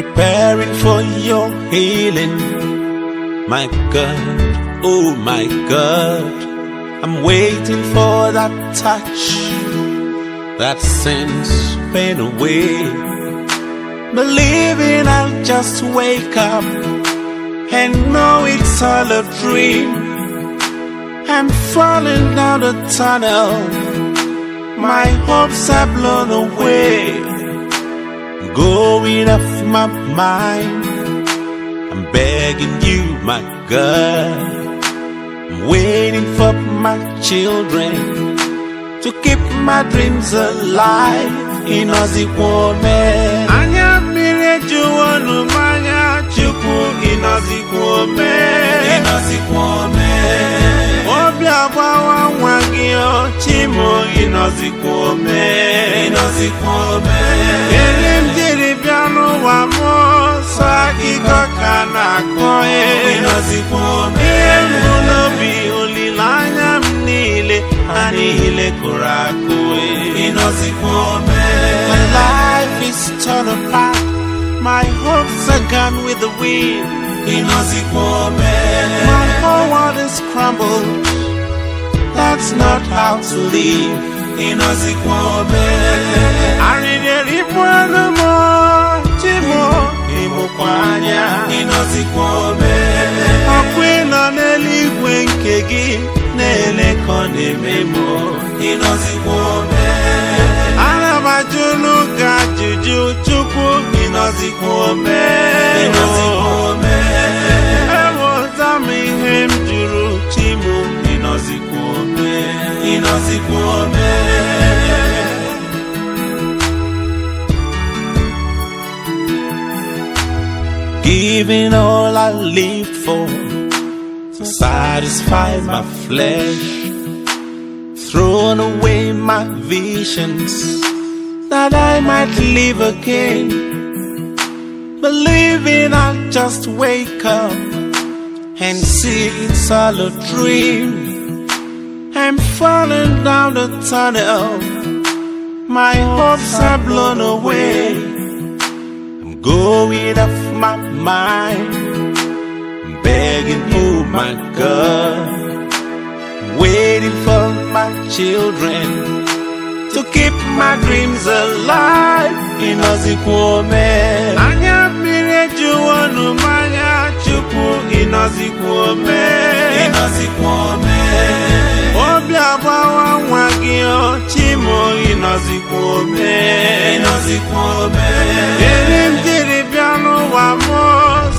preparing for your healing. My God, oh my God, I'm waiting for that touch that sends pain away. Believing I'll just wake up and know it's all a dream. I'm falling down the tunnel, my hopes are blown away. Going off my mind, I'm begging you, my God. I'm waiting for my children to keep my dreams alive. In Ozikwome, Anya mire juwonu manya chuku. In Ozikwome, in Ozikwome, Obi abawa wangio chimo. In Ozikwome, in Ozikwome, Elim jiri biano wamo saki kokana koe. In Ozikwome, Emunobi ulilanya mnile anile kurakoe. In Ozikwome, my life is torn apart, my hopes are gone with the wind. In Ozikwome, my whole world is crumbled, that's not how to live. In Ozikwome, Arideripuano mo chimo imukwanya. In Ozikwome, akwena neligwe nkegi nele kone memo. In Ozikwome, Anabajunu gajuju chukwu. In Ozikwome, in Ozikwome, ewo zami hem juru chimo. In Ozikwome, in Ozikwome, giving all I lived for to satisfy my flesh, thrown away my visions that I might live again. Believing I'll just wake up and see it's all a dream. I'm falling down the tunnel, my hopes are blown away. I'm going off my mind, I'm begging, oh my God, waiting for my children to keep my dreams alive. In Ozikwome, Anya mire juwonu manya chuku. In Ozikwome, in Ozikwome, Obi abawa wangio chimo. In Ozikwome, in Ozikwome, Elim jiri biano wamos.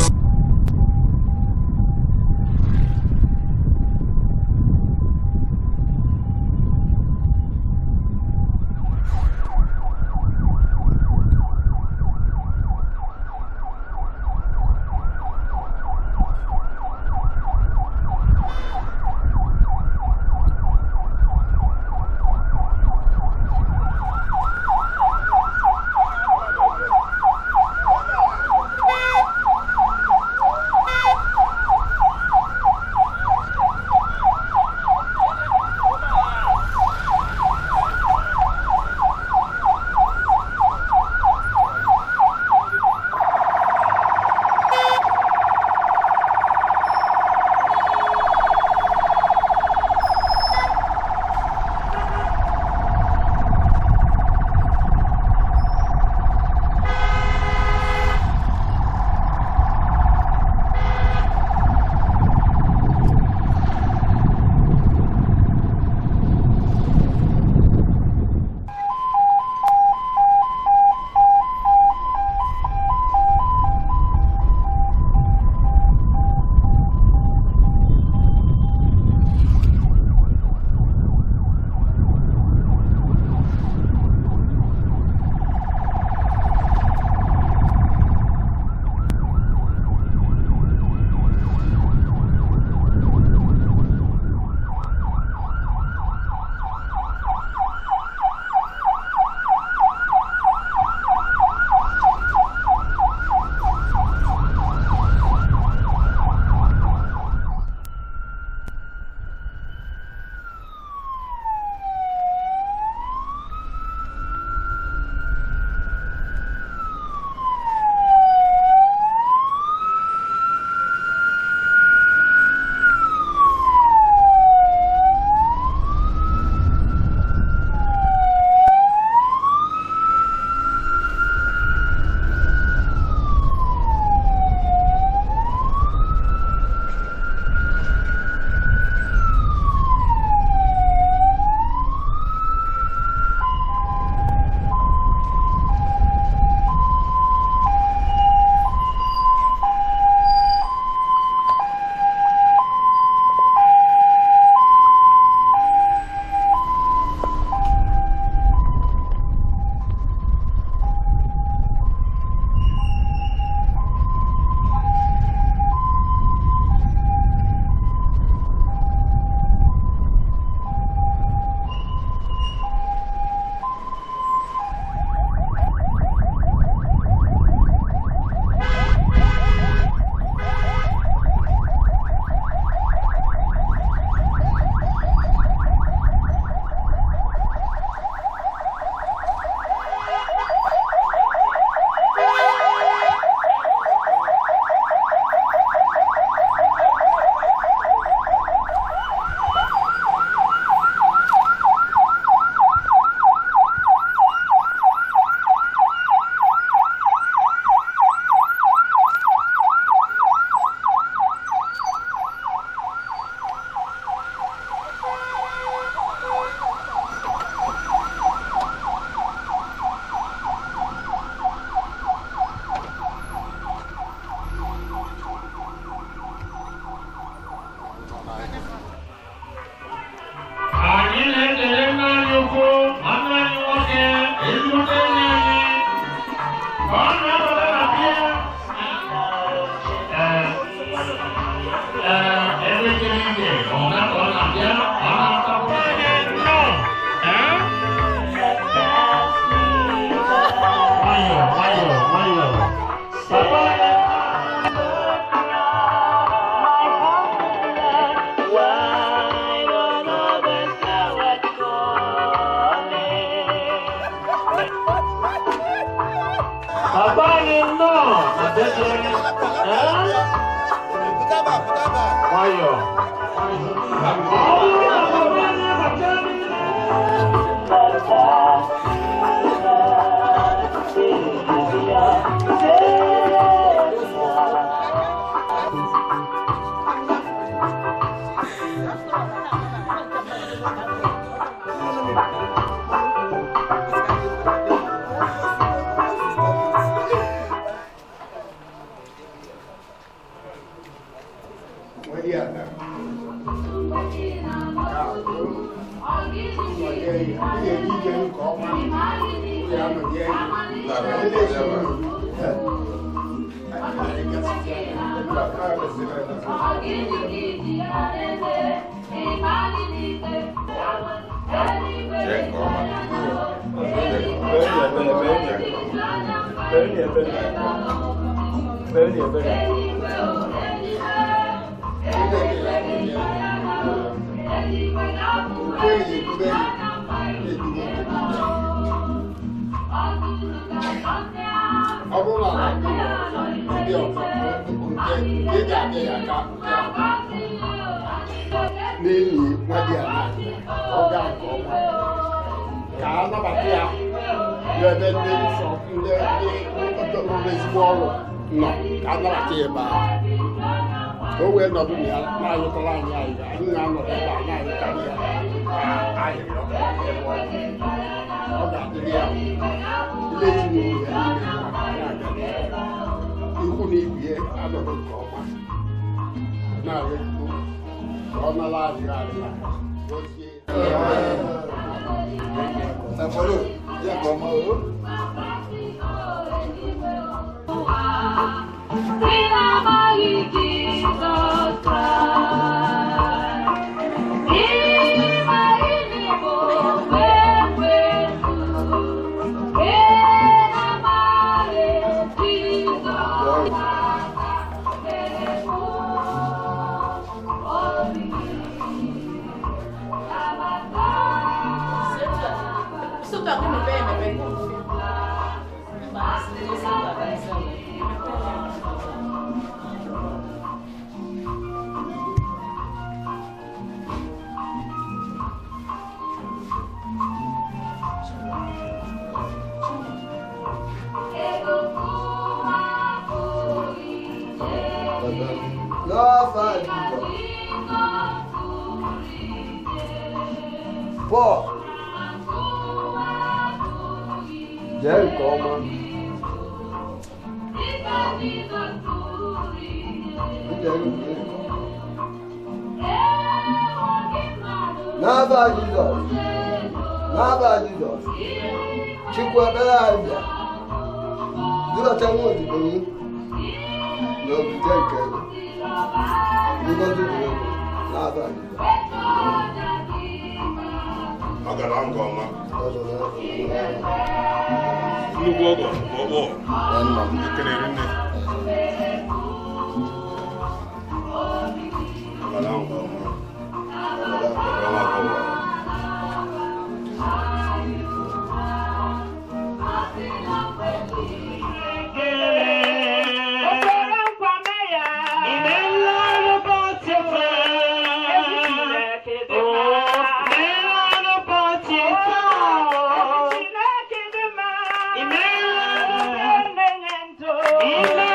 Amen.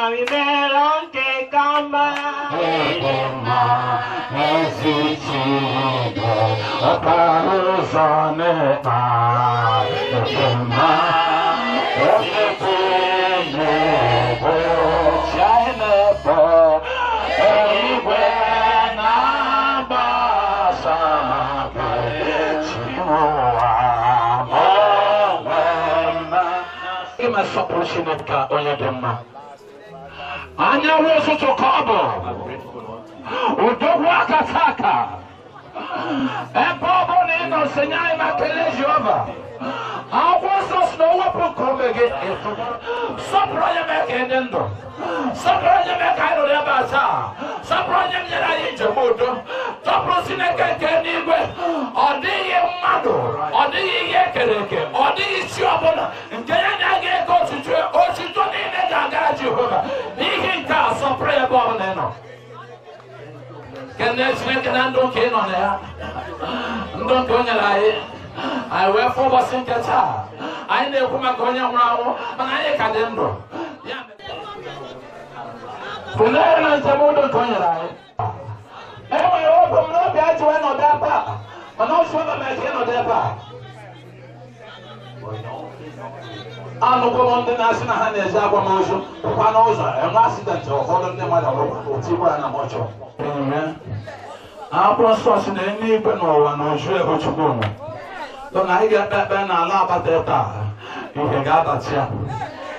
Caminero que cama. Supportionka oyedema anya woso to kabo udogwa kataka ebobo ni no senyai makele jova awoso sno wapo komege sopronya mekendendo sopronya mekairo ya basa sopronya nyera yinje bodo toprosine kenkenigwe odiye mado odiye kereke odiye siobona nkenya nyage ko tutwe o tutwe ni ne ganga Jehova nihi ka sopre bo neno kenne sine kenando keno ne ya ndo konyala ye I wear for Basinkata. I know who my Konya Rao, and I can't do. Punana Tamudo Konya. Every open no catch one or that part, but no sure make him or that part. I know on the national hand is our motion, Panosa, an accident or holding them or Tiba and a mocho. Amen. Our process in any penal and no sure what you go. Don't I get that ben a la bateta?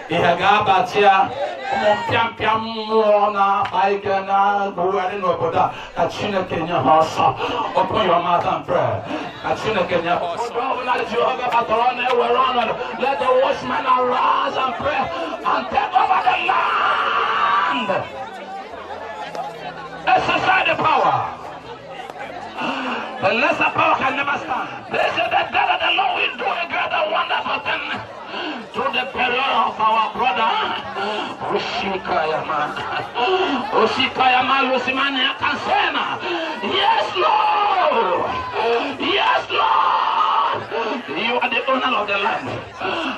Ihagabatia, Piam Piam Mona, I can go and no Buddha, Kachina Kenya horse, open your mouth and pray. Kachina Kenya horse, let the watchman arise and pray and take over the land. Exercise the power. The lesser power can never stand. They say that God of the Lord will do a great and wonderful thing to the burial of our brother. Oshikayama Lusimania Kansena. Yes, Lord. Yes, Lord. You are the owner of the land.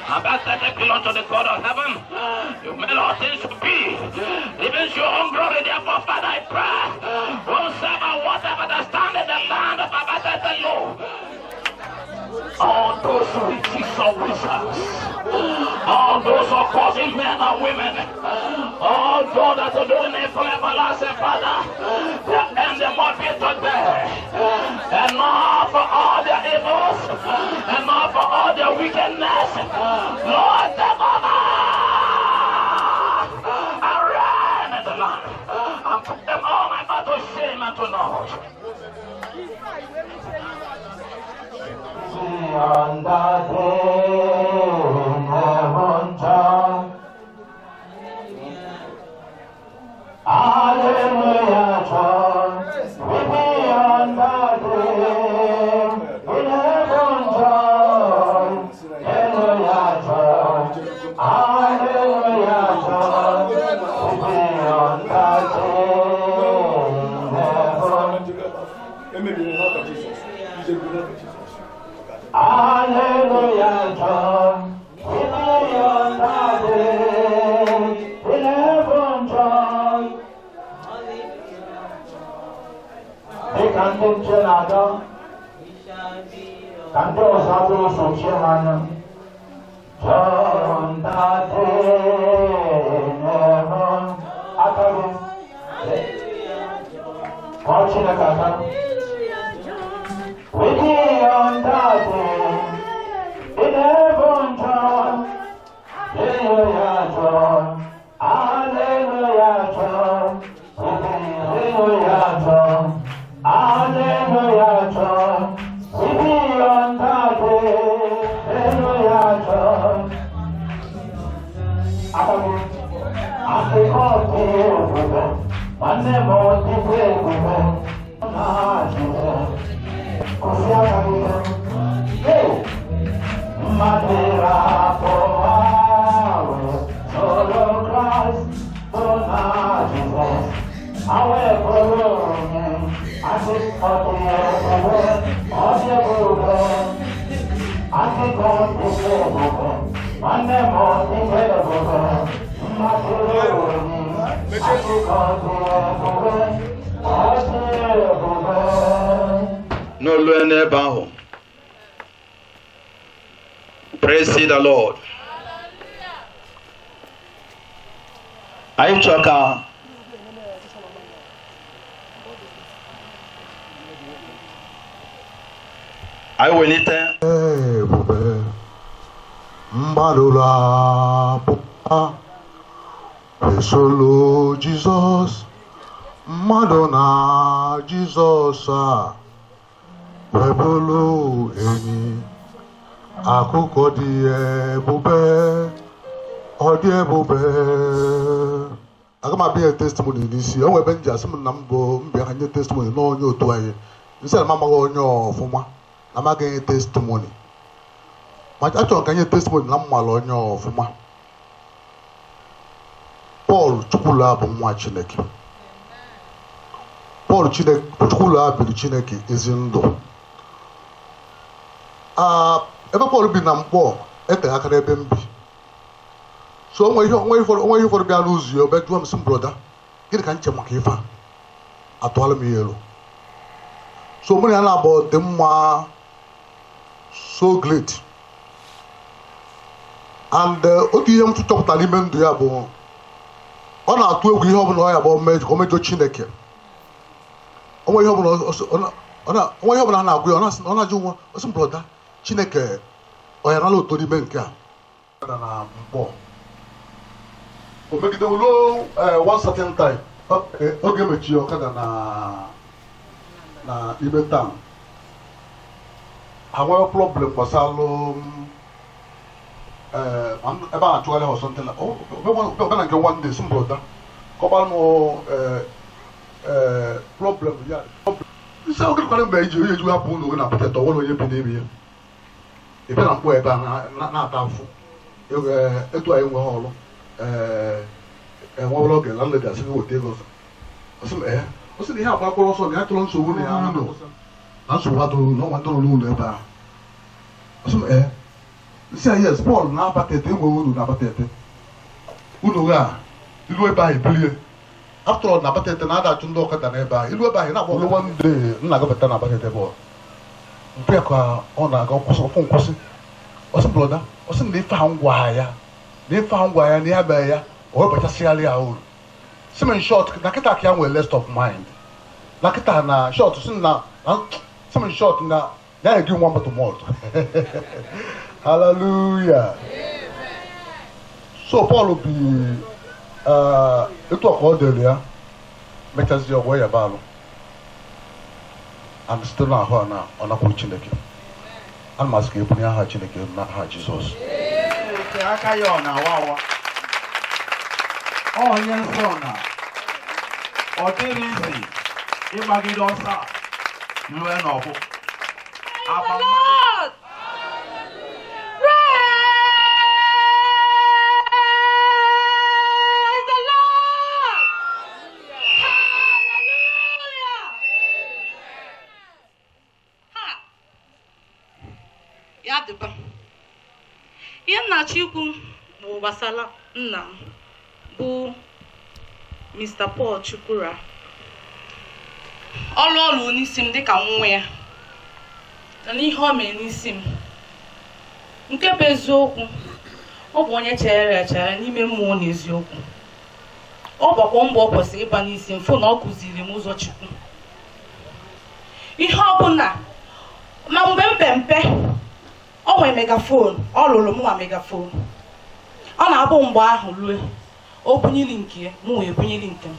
About that belong to the God of heaven. You made all things to be. Even your own glory, therefore, Father, I pray. Whosoever, whatever that stand in the land of the Lord. All those who teach of wizards, all those who are causing men and women, all those that are doing it for everlasting Father, their end them will be today. And not for all their evils, and not for all their wickedness. Lord, take over and reign in the land, and put them all my to shame and to knowledge. On the day in heaven, John. Hallelujah, John. With me on the day in heaven, John. Hallelujah, John. Hallelujah, John. With me on the day in heaven. Hallelujah, John. In the day, in heaven, John. They can't do Chenada. Can't do Sabu Sochiman. John, that day in heaven. Watching a kata. With me on that day, in heaven, John. Hallelujah, John. Hallelujah, John. Hallelujah, John. Hallelujah, John. With me on that day, hallelujah, John. After God, one more day, Madera for solo Christ, for Jesus, our Lord, I think for the I think God is able, one more incredible, No learn. Praise the Lord. I choka. I will need Mbadula Pupa Solo Jesus Madonna Jesus Webulu Eni Akuko die Bube Odie Bube. I got be a testimony this year. When Ben Jasmine Nambo behind your testimony, no new to I. You said Mamma on your former. I'm again testimony. My actual can you testimony Namal on your former. Paul Chukwurah Chineke. Paul Chukwurah Chineke is in do. Ever Paul be Nambo at the Academy. So when you for the lose your bedroom, some brother, get a can't makifa at all me yellow. So many about them are so great. And OTM to talk to Alimen Diabo. On our 2 we have no about Major Chineke. On some brother, Chineke, or another to the banker. We make it low one certain time. Okay, me chiyo kada na Ibetan. I have a problem for Salom. About 12 or something. Oh, we want to get one day. Some brother. Come on, problem. Yeah. This is how can be. You have to know when I put it all on your baby. If you don't go, not doubtful. You do I want. One log and landed as you would take us. Some air. What's the help? I call also the Athlon so when I know. That's what no one don't know about. Some air. Say yes, Paul, now but it will not but it. Unuga, you will buy a billion. After all, Napatet and other to look at the neighbor. You will buy not one day, not about an about the board. Pekka on a go phone question. Or some brother, or some they found wire. They found wire near Bayer. Or but just old. Some in short, Nakita can well less of mind. Nakita na short to sing now. Some in short now. Then I do one but more. Hallelujah. So Paul will be it was called earlier. Make us your way about. I'm still not her now on a Chineke. I must keep near her Chineke, not her Jesus. Oh, yes, son. Or did easy. If I get on top, you are noble. Praise the Lord. Praise the Lord. Hallelujah. Ha. Ya dịkwa. Ihe nna Chukwu bụ gbasara nna bụ Mr. Paul Chukwurah. Ọlụ n'isi m dịka nwa ya. Na n'ihe o mere n'isi m. Nke bụ eziokwu. Ọ bụ onye chere n'ime mmụọ na eziokwu. Ọ gbakwa mbọ ọ kwesịrị ịba n'isi m fụ na ọ kụziri m ụzọ Chukwu. Ihe ọbụla ma mgbe mpe ọ nwere megafon, ọ lụrụ m nwa megafon. Ọ na-abụ mgbe ahụ rue o bunyili nke mụ wee bunyili nke m.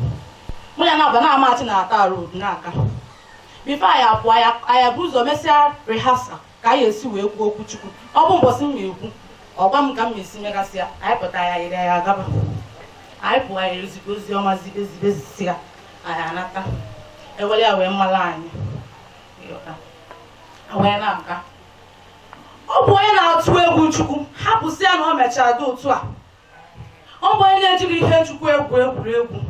Mụ ya na-aba na-amachi na-ata road na-aga. Before anyị apụọ anyị bụ ụzọ mesịa rehearsal ka anyị esi wee kwuo okwu Chukwu. Ọ bụ mbọsị m ekwu ọgwa m ka m esi megasịa anyị pụta ya ire ya agaba. Anyị pụọ anyị ezigbo ozi ọma zibezibezisi ya anyị anata. Ewere ya wee mmalụ anyị. Wee na-aga. Ọ bụ onye na-atụ egwu Chukwu hapụsịa na o mechara dị otu a. Ọ bụ onye na-ejiri ihe Chukwu egwuregwu.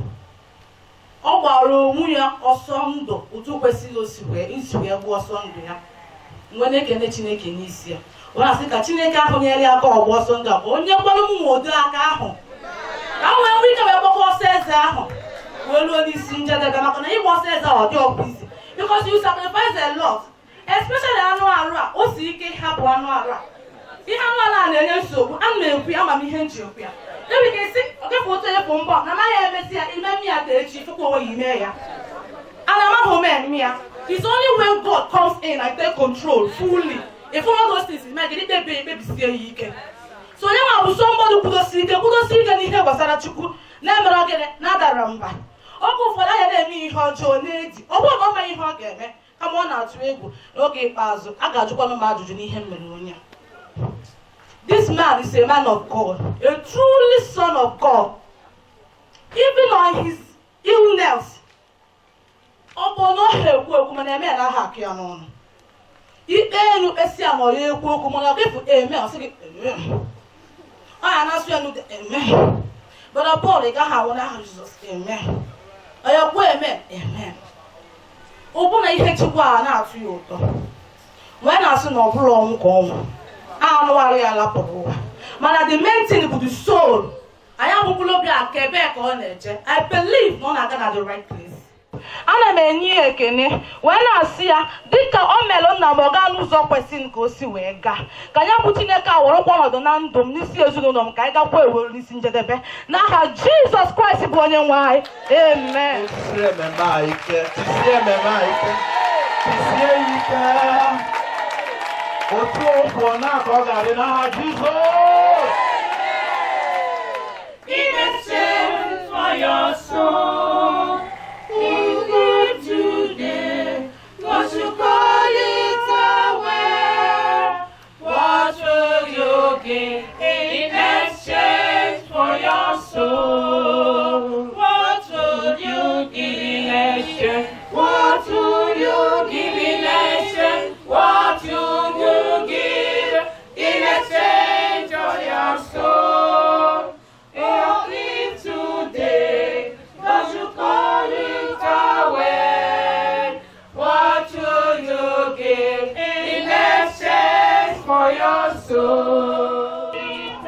Ọ gbara onwe ya ọsọ ndụ otu kwesịrị isi wee gbuo ọsọ ndụ ya. Mgbe na-ekene Chineke n'isi ya. Ọ na-asị ka Chineke ahụ nyere ya aka ọgba ọsọ ndụ a. Onye kwara m nwodo aka ahụ. ka m wee ike wee gbakwa ọsọ eze ahụ wee luo n'isi njedebe maka na ịgba ọsọ eze ọ dị ọkụ because you sacrifice a lot, especially anụ arụ a. O si ike hapụ anụ arụ a. Ihe anụ arụ a na-enye nsogbu. Ana m ekwu ya amamihe nji okwu ya. Ebi ka esi okefu otu efu mbọ na amaghị emesi ya ime mmiri ya ka echi fụkwa onwe ya ime ya. Ana m ahụ eme ya. It's only when God comes in and take control fully. If one of those things is made, kpebisie ya ike. So onye ma bụ somebody kwudosi ike n'ihe gbasara Chukwu na-emere ogene na-adara mba. Oge ụfọdụ anya na-eme ihe ọjọọ na-edi. Ọ bụrụ na ọ ma ihe ọ ga-eme kama ọ na-atụ egwu n'oge ikpeazụ a ga-ajụkwanụ m ajụjụ n'ihe mere onye. This man is a man of God, a truly son of God. Even on his illness, ọ bụ na ọ ekwu okwu mana eme na aha akụ ya n'ọnụ. Ikpe enu esi ama ọ ya ekwu okwu mana ọ ga-efu eme ọ sị gị ọ ya na-asụ ya n'ude eme. But Paul ị gaghị anwụ n'aha Jizọs eme. Ọ ya kwuo eme eme. Ọ bụ na ihe Chukwu a na-atụ ya ụtọ. Wee na-asị na ọ bụrụ ọnwụ ka ọnwụ. Anụ arụ ya lapụrụ ụwa. Mana the main thing bụ the soul. Anyị abụkwala obi a ka ebee ka ọ na-eje. I believe na ọ na-aga na the right place. Ana m enye ya ekene wee na-asị ya dịka o mere nna m ọ gaa n'ụzọ kwesịrị ka o si wee gaa ka ya bụ Chineke a were kwa ọnọdụ na ndụ m n'isi ezinụlọ m ka anyị gakwa ewere n'isi njedebe n'aha Jizọs Kraịst bụ onye nwe anyị. Amen. Otu okwu na-aka ọ ga-adị n'aha Jizọs. In exchange for your soul, you give today, what you call it away. What will you give in exchange for your soul? What will you give in exchange? What will you give in exchange? What will you give in exchange for your soul? You live today, but you call it away. What will you give in exchange for your soul? It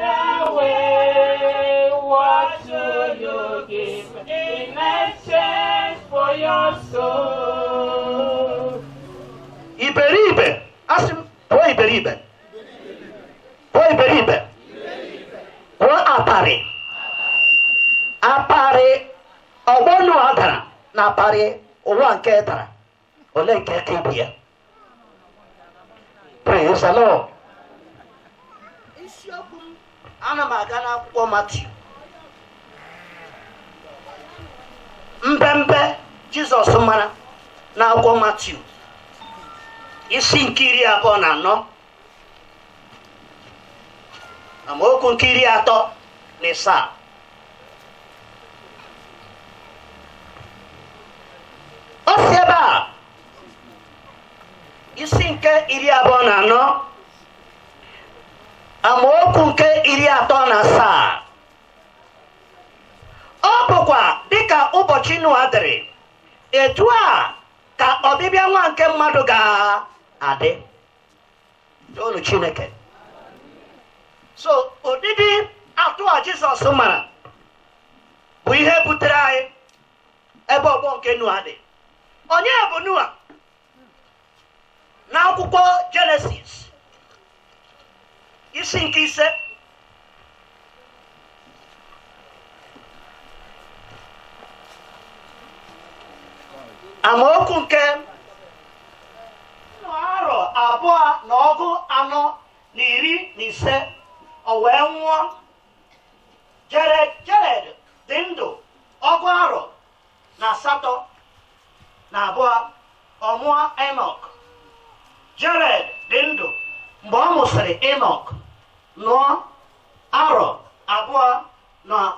away. What will you give in exchange for your soul? Iberibe, asim, po iberibe, po apari. Apari ọgbọnụ adara na apari ụwa nke tara ole nke kebie. Praise the Lord. Isiokwu m ana m aga n'akwụkwọ Matiu. Mbembe Jizọs mara n'akwụkwọ Matiu isi nke 24 amaokwu nke 37. O si ebe a isi nke 24 amaokwu nke 37. Ọ bụkwa dịka ụbọchị Noa dịrị etu a ka ọbịbịa nwa nke mmadụ ga-adị. Olu Chineke. So ụdịdị atụ a Jizọs mara bụ ihe butere anyị ebe ọgbọ nke Noa dị. Onye bụ Noa? N'akwụkwọ Genesis isi nke 5 amaokwu nke arọ 245 o wee nwụọ. Jared dị ndụ 182 ọ mụọ Enoch. Jared dị ndụ mgbe ọ mụsịrị Enoch nụọ arọ 2 na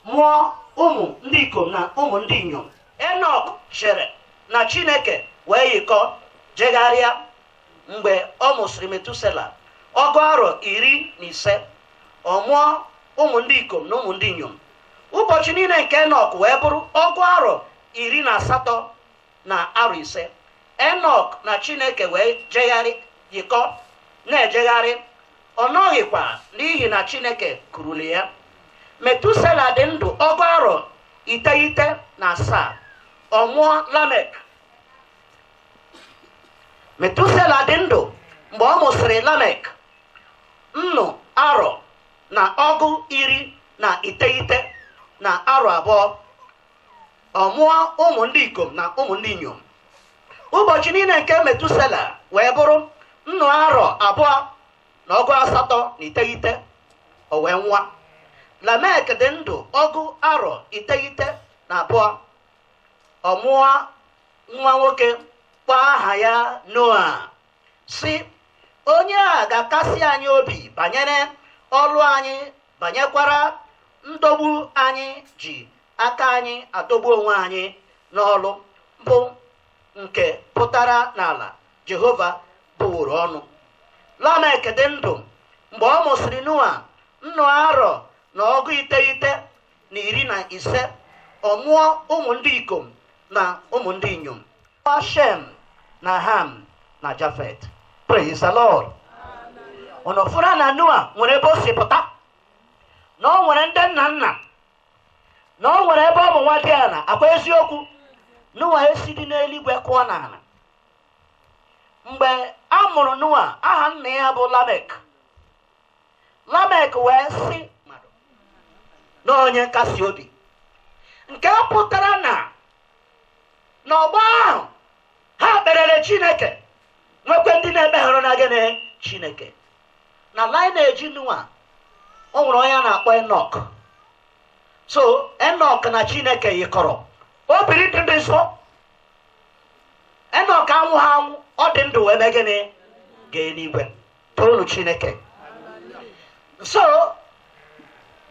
mụọ ụmụ ndị ikom na ụmụ ndị inyom. Enoch chere na Chineke wee yikọ jegharịa mgbe ọ mụsịrị Metusela 115 ọ mụọ ụmụ ndị ikom na ụmụ ndị inyom. Ụbọchị niile nke Enoch wee bụrụ 118 na 5. Enoch na Chineke wee jegharị na-ejegharị. Ọ nọghịkwa n'ihi na Chineke kuruli ya. Metusela dị ndụ ọgụ arọ 97 ọ mụọ Lamek. Metusela dị ndụ mgbe ọ mụsịrị Lamek nnụ arọ na ọgụ 19 na arọ abụọ. Ọ mụọ ụmụ ndị ikom na ụmụ ndị inyom. Ụbọchị niile nke Metusela wee bụrụ nnụ arọ 2 na ọgụ 89 o wee nwa. Lamek dị ndụ ọgụ arọ 92 ọ mụọ nwa nwoke kpọọ aha ya Noa, sị onye a ga-akasị anyị obi banyere ọlụ anyị, banyekwara ndọgbu anyị ji aka anyị adọgbu onwe anyị n'ọlụ, bụ nke pụtara n'ala Jehova bụworo ọnụ. Lamek dị ndụ mgbe ọ mụsịrị Noa nnụ arọ na ọgụ 915 ọ mụọ ụmụ ndị ikom na ụmụ ndị inyom, Shem na Ham na Jafet. Praise the Lord. Unu fụra na Noa nwere ebe o si pụta, na ọ nwere ndị nna nna, na ọ nwere ebe ọ bụ nwa dị ala. Akwa eziokwu, Noa esi dị n'eluigwe kụọ n'ala. Mgbe a mụrụ Noa, aha nna ya bụ Lamek. Lamek wee sị na onye nkasi obi, nke pụtara na n'ọgbọ ahụ ha kperere Chineke, nwekwe ndị na-ekpeghara na gịnị Chineke. Na lineage Noa o nwere onye a na-akpọ Enọk. So Enọk na Chineke yikọrọ, o biri ndụ dị nsọ. Enọk anwụghị anwụ, ọ dị ndụ wee mee gịnị gaa eluigwe. Toonu Chineke. So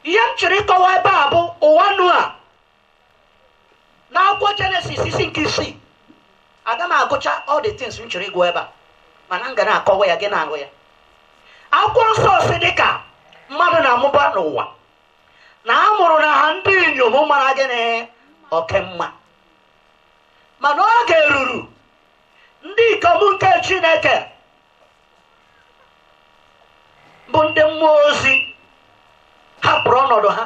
ihe m chọrọ ịkọwa ebe a bụ ụwa Noa n'akwụkwọ Jenesis isi nke 6. Aga m agụcha all the things m chọrọ ịgụ ebe a, mana m ga na-akọwa ya gị na-ahụ ya. Akwụkwọ nsọ si dịka mmadụ na-amụba n'ụwa, na a mụrụ na ha ndị inyom mara gịnị oke mma, mana oge ruru ndị ikom nke Chineke bụ ndị mmụọ ozi hapụrụ ọnọdụ ha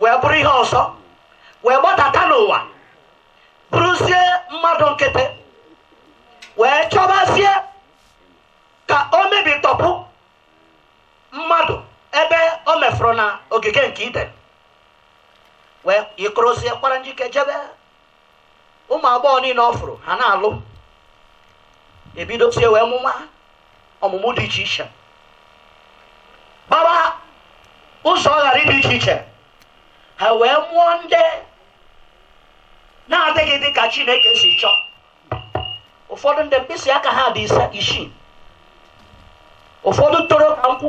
wee bụrụ ihe ọzọ, wee gbadata n'ụwa, bụrụzie mmadụ nkịtị, wee chọbazie ka o mebitọpụ mmadụ ebe o mefuru na ogige nke Iden, wee yikọrọzie kwara njike jebe. Ụmụ agbọghọ niile ọ fụrụ ha na-alụ, ebidozie wee mụnwa ọmụmụ dị iche iche, gbaba ụzọ ghara dị iche iche. Ha wee mụọ ndị na-adịghị dị ka Chineke si chọọ. Ụfọdụ ndị mkpịsị aka ha dị 6, ụfọdụ toro ka nkwụ.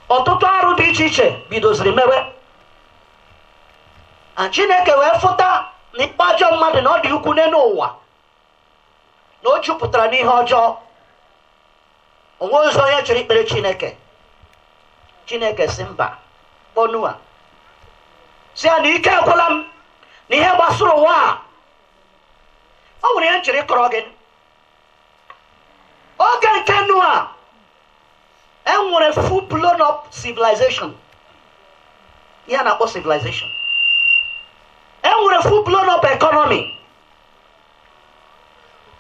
Ọtụtụ arụ dị iche iche bidoziri mewe. Chineke wee fụta na ikpe ajọ mmadụ na ọ dị ukwu n'elu ụwa, na o jupụtara n'ihe ọjọọ. Onwe ụzọ onye chọrọ ikpere Chineke. Chineke si mba, kpọọ Noa si ya na ike agwụla m na ihe gbasara ụwa a. Ọ nwere ihe nchịrị kọrọ gị. Oge nke Noa enwere full blown up civilization. Ihe a na-akpọ civilization. Enwere full blown up economy.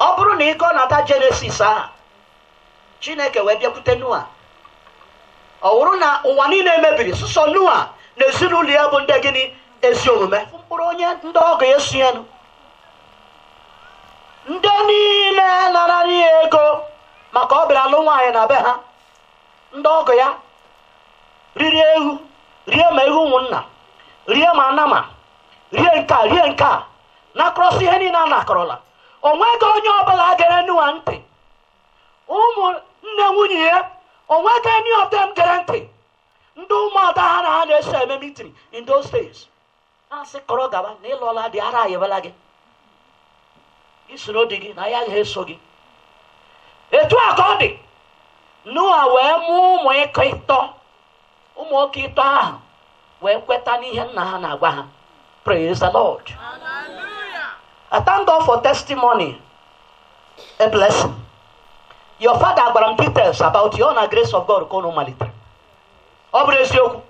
Ọ bụrụ na ike ọ na-ata Genesis a, Chineke wee bịakwute Noa. Ọ wụrụ na ụwa niile mebiri, sụsọ Noa na ezinụlọ ya bụ ndị gịnị ezi omume. Mkpụrụ onye ndị ọgọ ya si enu, ndị niile nara ya ego maka ọ bịara alụ nwaanyị na be ha. Ndị ọgọ ya riri ewu, rie ma ewu ụmụnna, rie ma anama, rie nke a rie nke a, na-akọrọsị ihe niile a na-akọrọla. O nweghị onye ọbụla gere Noa ntị. Ụmụ nne nwunye ya, o nweghị any of them gere ntị. Ndị ụmụada ha na ha na-eso eme meeting in those days. Na-asị kọrọ gaba na ịlụọla dị ara ayebela gị, isoro di gị na ya ga-eso gị. Etu a ka ọ dị. Noa wee mụọ ụmụ ịkọ ịtọ. Ụmụ oke ịtọ ahụ wee kweta n'ihe nna ha na-agwa ha. Praise the Lord. Hallelujah. I thank God for testimony. A blessing. Your father gwara m details about your own grace of God ka unu malitere. Ọ bụrụ eziokwu.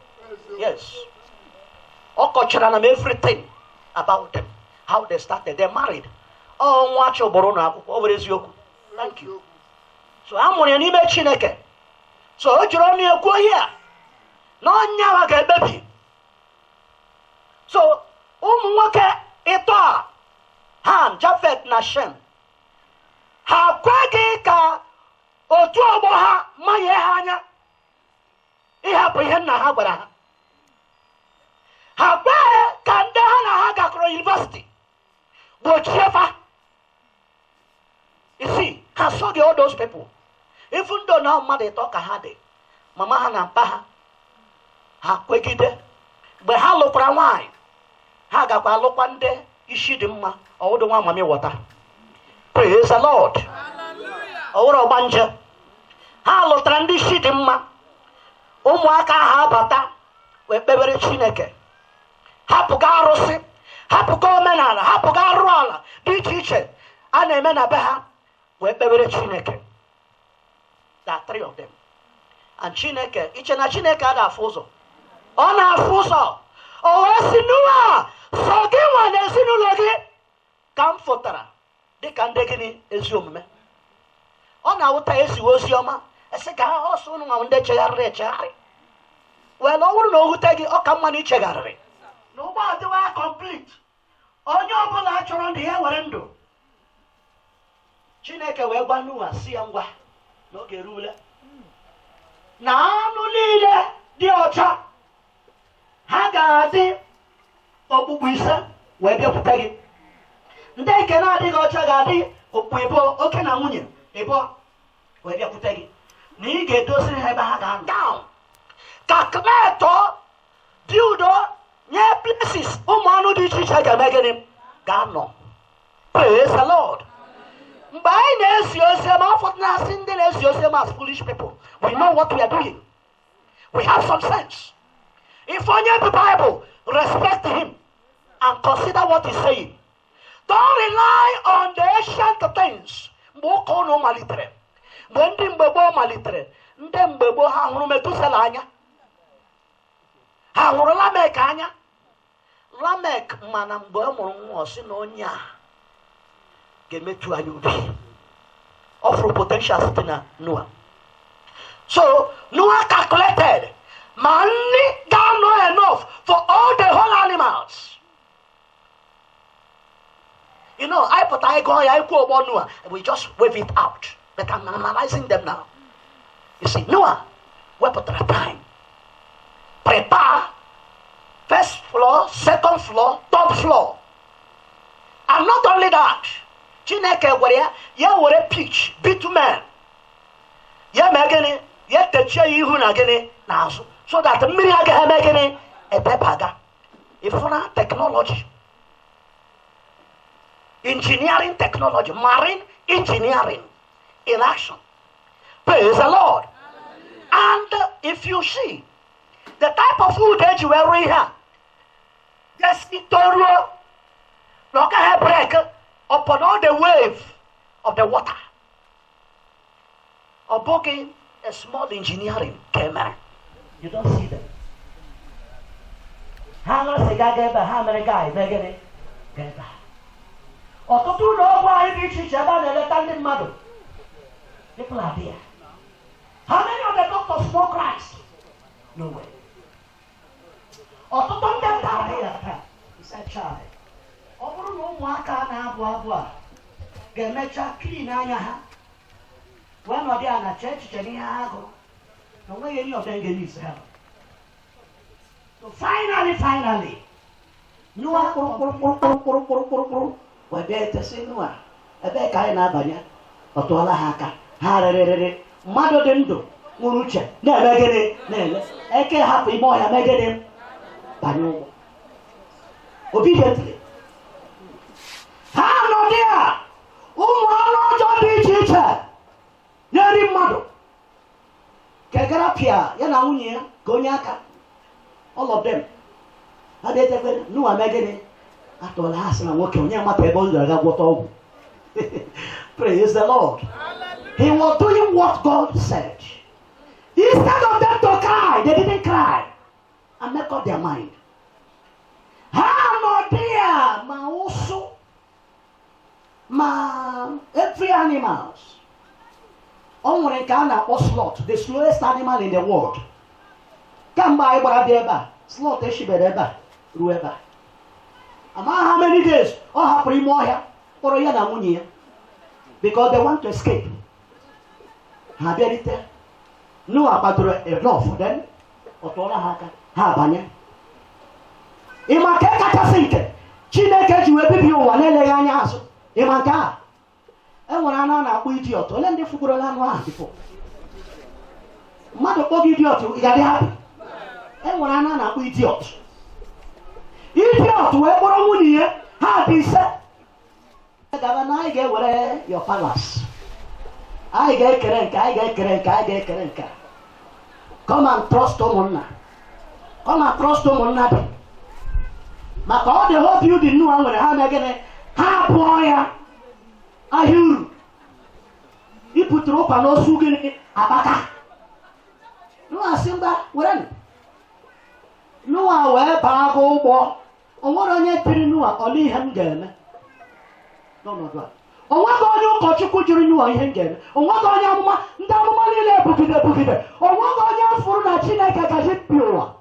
Yes. Okocharanam everything about them. How they started. They married. Oh, watch your borona over his yoke. Thank you. So I'm on an image Chineke. So you're only a go here. No nyawa get baby. So umwake ito Ham Jafet Nashem. Ha kwage ka otu ogbo ha manye ha anya. Ihapụ ihe nna ha gwara ha. Ha kwere ka ndị ha na ha gakọrọ university gbochie fa. You see, I saw all those people. Even though now mother talk a hard, mama ha na mpa ha. Ha kwegide. Mgbe ha lụkwara nwanyị, ha gakwa alụkwa ndị isi dị mma, ọwụdụ nwa mami wọta. Praise the Lord. Ọwụrụ ọgbanje. Ha lụtara ndị isi dị mma. Ụmụaka ha abata wee kpebere Chineke. Hapụga arụsị, hapụga omenala, hapụga arụ ala dị iche iche a na-eme na be ha wee kpebere Chineke. There are 3 of them. And Chineke, iche na Chineke a na-afụ ụzọ. Ọ na-afụ ụzọ. O wee si n'ụwa so gị nwa na ezinụlọ gị ka m fụtara dịka ndị gịnị ezi omume. Ọ na-awụta esiwe ozi ọma esi ka ha ọsọ ụnụ nwa ndị chegharịrị echegharị. Well, ọ bụrụ na o wute gị ọ ka mma na ichegharịrị. Na ụgbọ adịwa complete. Onye ọbụla chọrọ ndụ ya were ndụ. Chineke wee gwa Noa si ya ngwa n'oge erule. Na anụ niile dị ọcha ha ga-adị okpukpu 5 wee bịakwute gị. Ndị nke na-adịghị ọcha ga-adị okpukpu 2, oke na nwunye 2 wee bịakwute gị. Na ị ga-edozi ha ebe ha ga-anọ. Kakleto dị udo nye places ụmụ anụ dị iche iche ga-eme gịnị ga-anọ. Praise the Lord. Mgbe anyị na-esi oziọma, ụfọdụ na-asị ndị na-esi oziọma as foolish people. We know what we are doing. We have some sense. If onye the Bible, respect him and consider what he's saying. Don't rely on the ancient things. Mgbe ụka ụnụ malitere, mgbe ndị mgbe gboo malitere, ndị mgbe gboo ha hụrụ Metusela anya, ha hụrụ Lamek anya. Lamek mana mgbe ọ mụrụ nwa ọsị na onye a ga-emetu anya obi. Offering potential sitting na Noah. So Noah calculated, money down not enough for all the whole animals. You know, I put I go about Noah, and we just wave it out. But I'm analyzing them now. You see, Noah, we put the time. Prepare first floor, second floor, third floor. And not only that, Chineke were ya were pitch bitumen. Ya megene, ya teche ihu na gene na azu. So that mmiri aga megene ebebaga. Ifuna technology. Engineering technology, marine engineering in action. Praise the Lord. And if you see the type of food that you were wearing here, yes, it look at her break upon all the wave of the water. Aboking a small engineering camera. You don't see them. How many guys they get it? Ọtụtụ ụlọ ọgwụ anyị dị iche iche ebe a na-eleta ndị mmadụ. People are there. How many of the doctors know Christ? No way. Ọtụtụ ndị dara ya taa. It's a child. Ọ bụrụ na ụmụaka na-abụ abụ a ga-emecha clean anya ha wee nọdụ ya na chee echiche n'ihe ha gụrụ na onweghị any of them ga-use help. So finally, Noah kpụrụ wee bịa etesi Noah ebe ka anyị na-abanye ọtụọla ha aka ha rịrịrịrị mmadụ dị ndụ nwere uche na-eme gịnị na-ele eke hapụ ime ọhịa mee gịnị banye ụgbọ obediently. Ha nọ dị a ụmụ anụ ọjọọ dị iche iche na-eri mmadụ kegara pịa ya na nwunye ya ka onye aka all of them ha na-etekwe Noah mee gịnị atụọla ha sị na nwoke onye mmadụ ebe ọ ga gwọta ọgwụ. Praise the Lord. He was doing what God said. Instead of them to cry, they didn't cry. and make up their mind. How no dear, ma also, ma every animals. Only Ghana or sloth, the slowest animal in the world. Come by Bradeba, sloth, Shibeba, Rueba. Ama how many days? Or have Primoya or Yana Munia? Because they want to escape. Haberite. No abatura enough for them. Otola Haka, Habanya. Imaka Kasink. Chineke you will be you one eleganyaso. Imaka. And when I know idiot, or lend the Fukurolan before. Mother of idiot, you got happy. And when I know idiot. Idiot, where here, happy set. I get where your palace. I get Kerenka. Come and trust Omona. Come and trust Omona. But all the hope you didn't know I'm going to have again. Ha boy. Ayuru. He put rope and no sugar abaka. No asimba, when? No, I wear bago war. On what on your pinua or leave him again. No, no. On what on your coach could you renew again? On what on your mama, Bukida. On what on your food that she like a pure.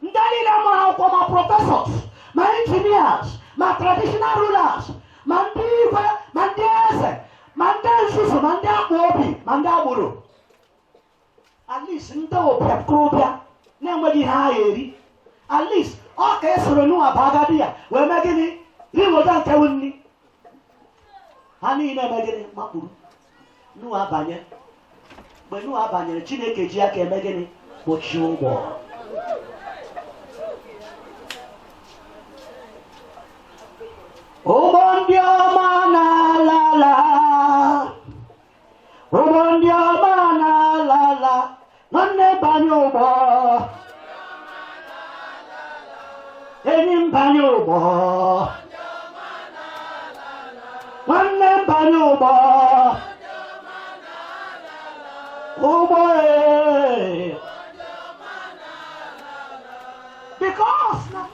Ndalila for my professors, my engineers, my traditional rulers, Mandiva, Mandese, Mandansus, Mandabobi, Mandaburu. At least Nto Pepcobia, nobody high. At least, okay, so no Bagadia, we're making it, we will not tell me. Honey, never making it, Mapu. No Abanya. But no Abanya, Chineke Jack, making it, what you want. Oh mon Dieu, mana la la. Oh mon Dieu, mana la la. Nonne banyo bo. Enim banyo bo. Nonne banyo bo. Oh boy. Because now.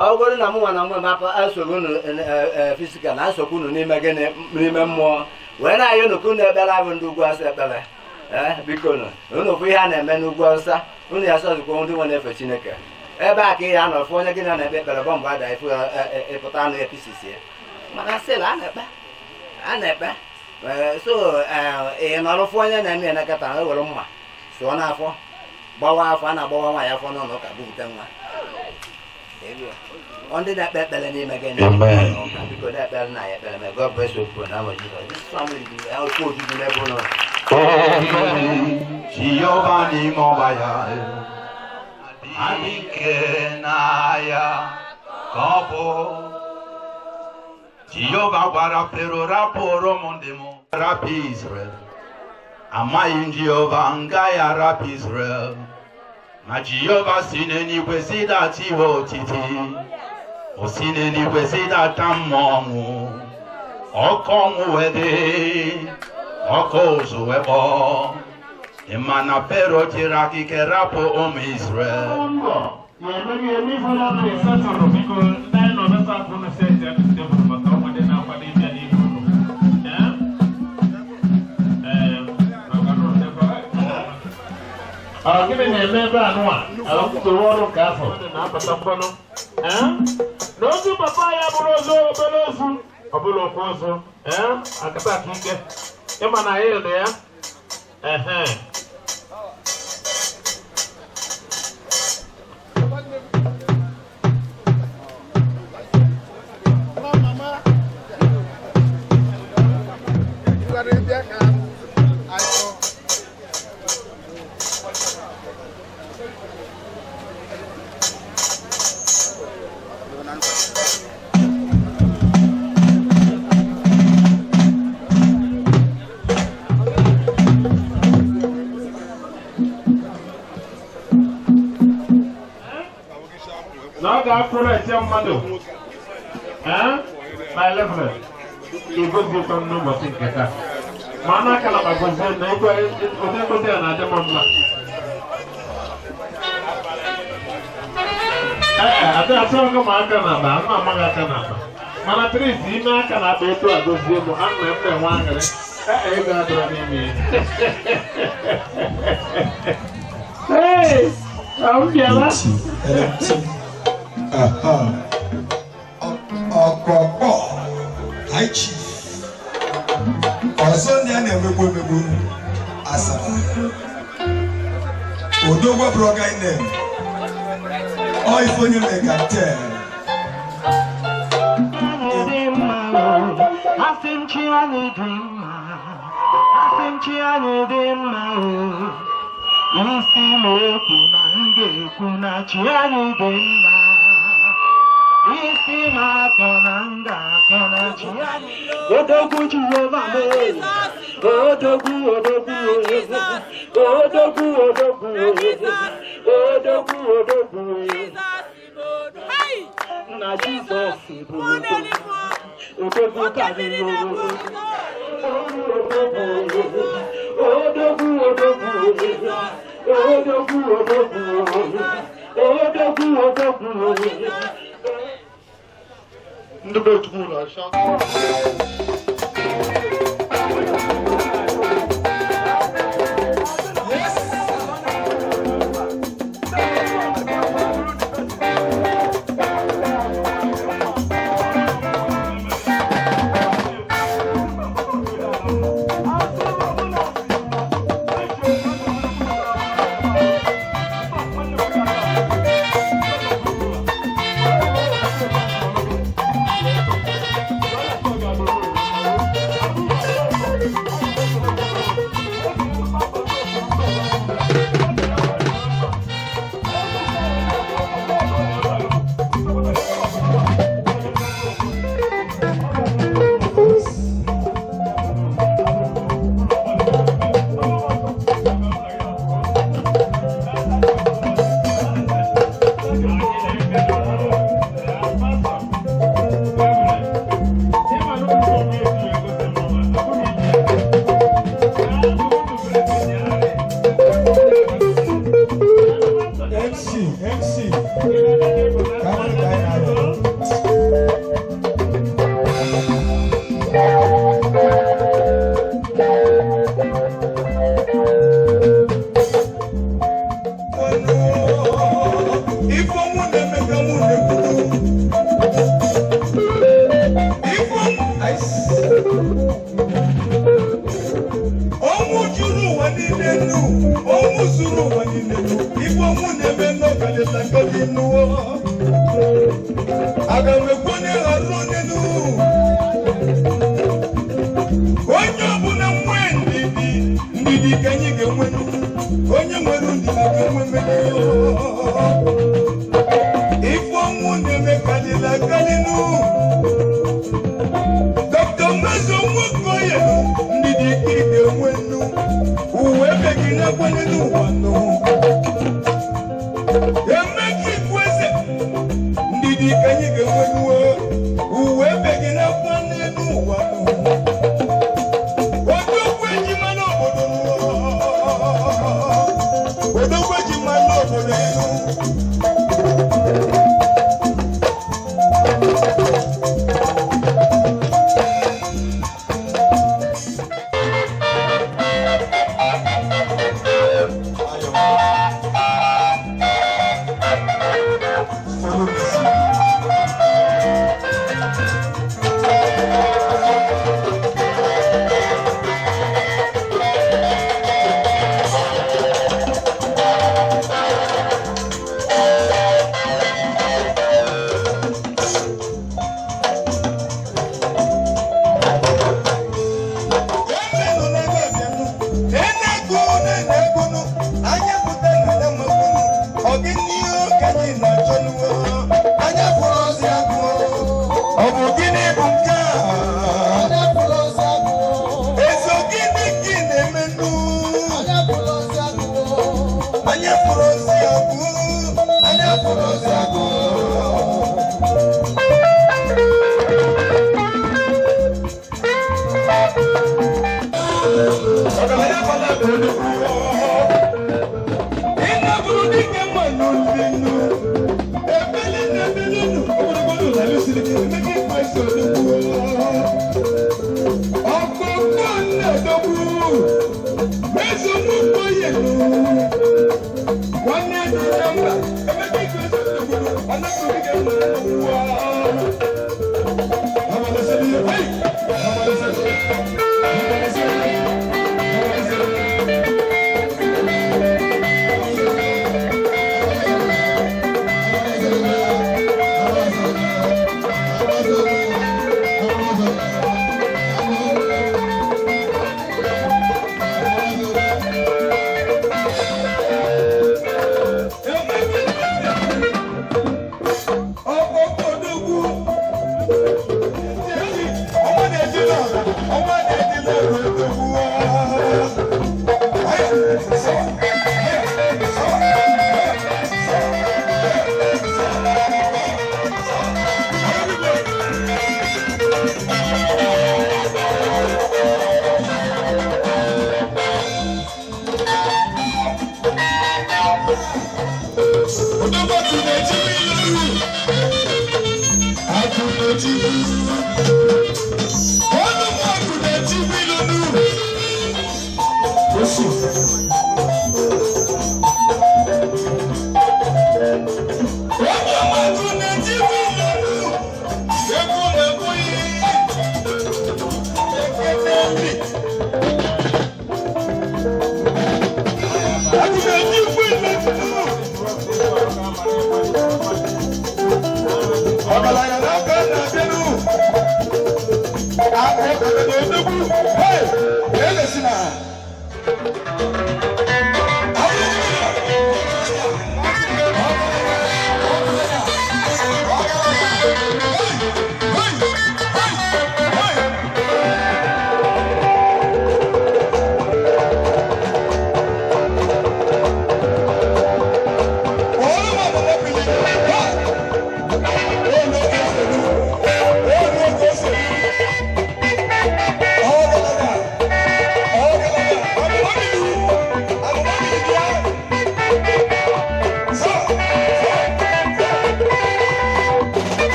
Ọgwụrụ na mụnwa na mgbe mapa asogbu fisikal na asogbu n'ime gịnị n'ime mmụọ wee na-ayọ n'okwu na-ekpere abụ ndị ugwu asị ekpere biko unu ofu ihe a na-eme n'ugwu ọsa unu ya sọzikwa ndị nwe na-efe Chineke ebe a ka ị ya nọfụ onye gị na-ekpe ekpere bụ mgbe ada ịpụta anụ episisi ya mana sịla a na-ekpe so ị nọrọfụ onye na-eme ya nakọta ewere mma sụọ n'afọ gbawa afọ a na-agbawa nwa ya afọ n'ụlọ ụka bupụta nwa Under that name again. Because that night, God bless you for now. This family, I'll put you never know. Giovanni Mobile, Anikenaya, Copo, Jehovah Barapero Raporo Mondemo, Rap Israel, Amayin Jehovah Angaya Rap Israel, Ma Jehovah Sineni Wesida Tivo Titi, Osineni Wesida Tamomu, Okomu Wede. Okozo webo Imana pero tiraki kerapo Israel. Emana here there. Now that for a young man, my level, it goes to some number of things. Mana can I go there? No, go there and I don't know. I don't know my Canada, I'm not my Canada. Mana three, Zima can I go to a good deal? I'm never one. Hey, I'm jealous. Hi chief. Also there na emegbu asaba. Odogwa broga ine. O ifonye mega tell. Afinchi ani dimma. Isi meku na ngeku na chi ani dimma. Isi makonanga kona chiani odogu Jehovah me odogu na Jesus odogu kabiro odogu The best one, shout. If aga m ekwenye arụ n'elu onye ọbụla nwe ndidi ka anyị ga-enwe onye nwere ndidi ga-enwe mmeri ife ọnwụ na-eme kalịla kalịnụ dọkịta mmezo nwoke onye ndidi ka ị ga-enwe nnu uwe ebe gị na-ekwenye n'ụwa nụ emeka ikweze ndidi ka anyị ga-enwe nuo uwe ebe gị na-ekwenye n'ụwa nụ odogwu eji mmanụ obodo odogwu eji mmanụ obodo enu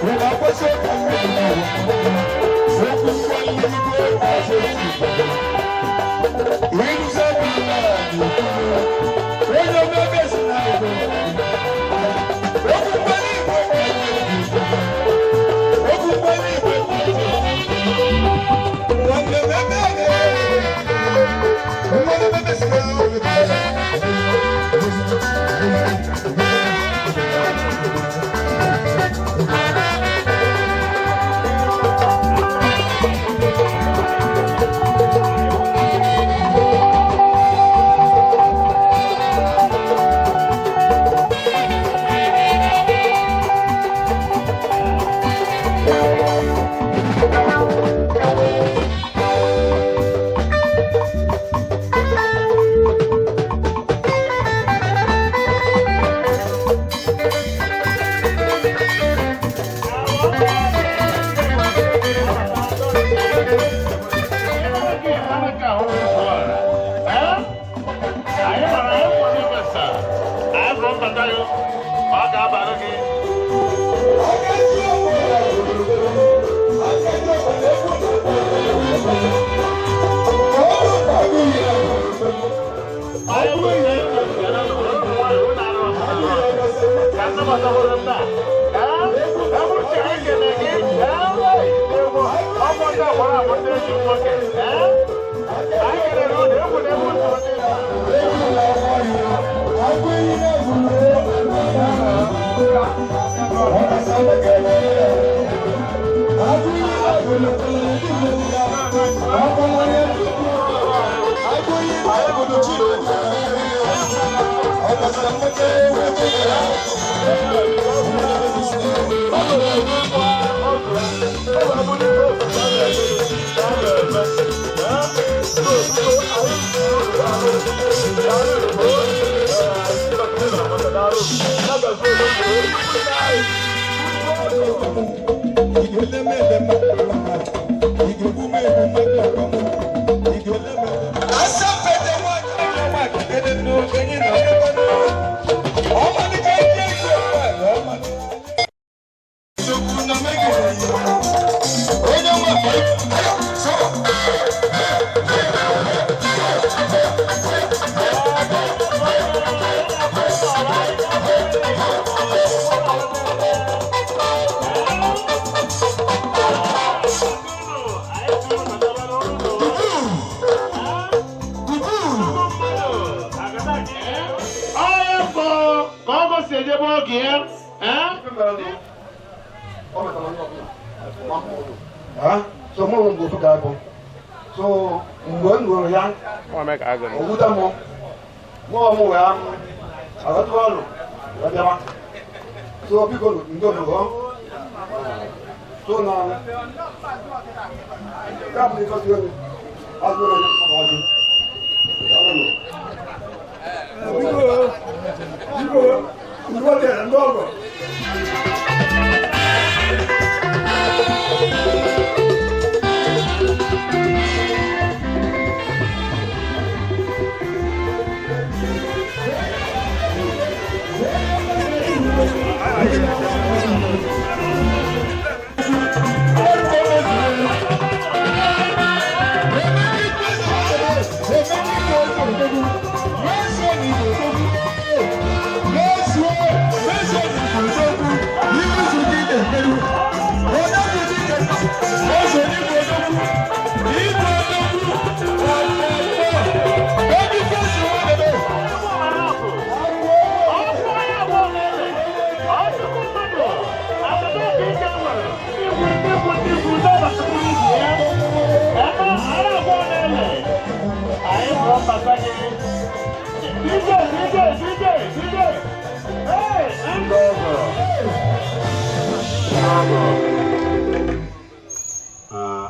When I was a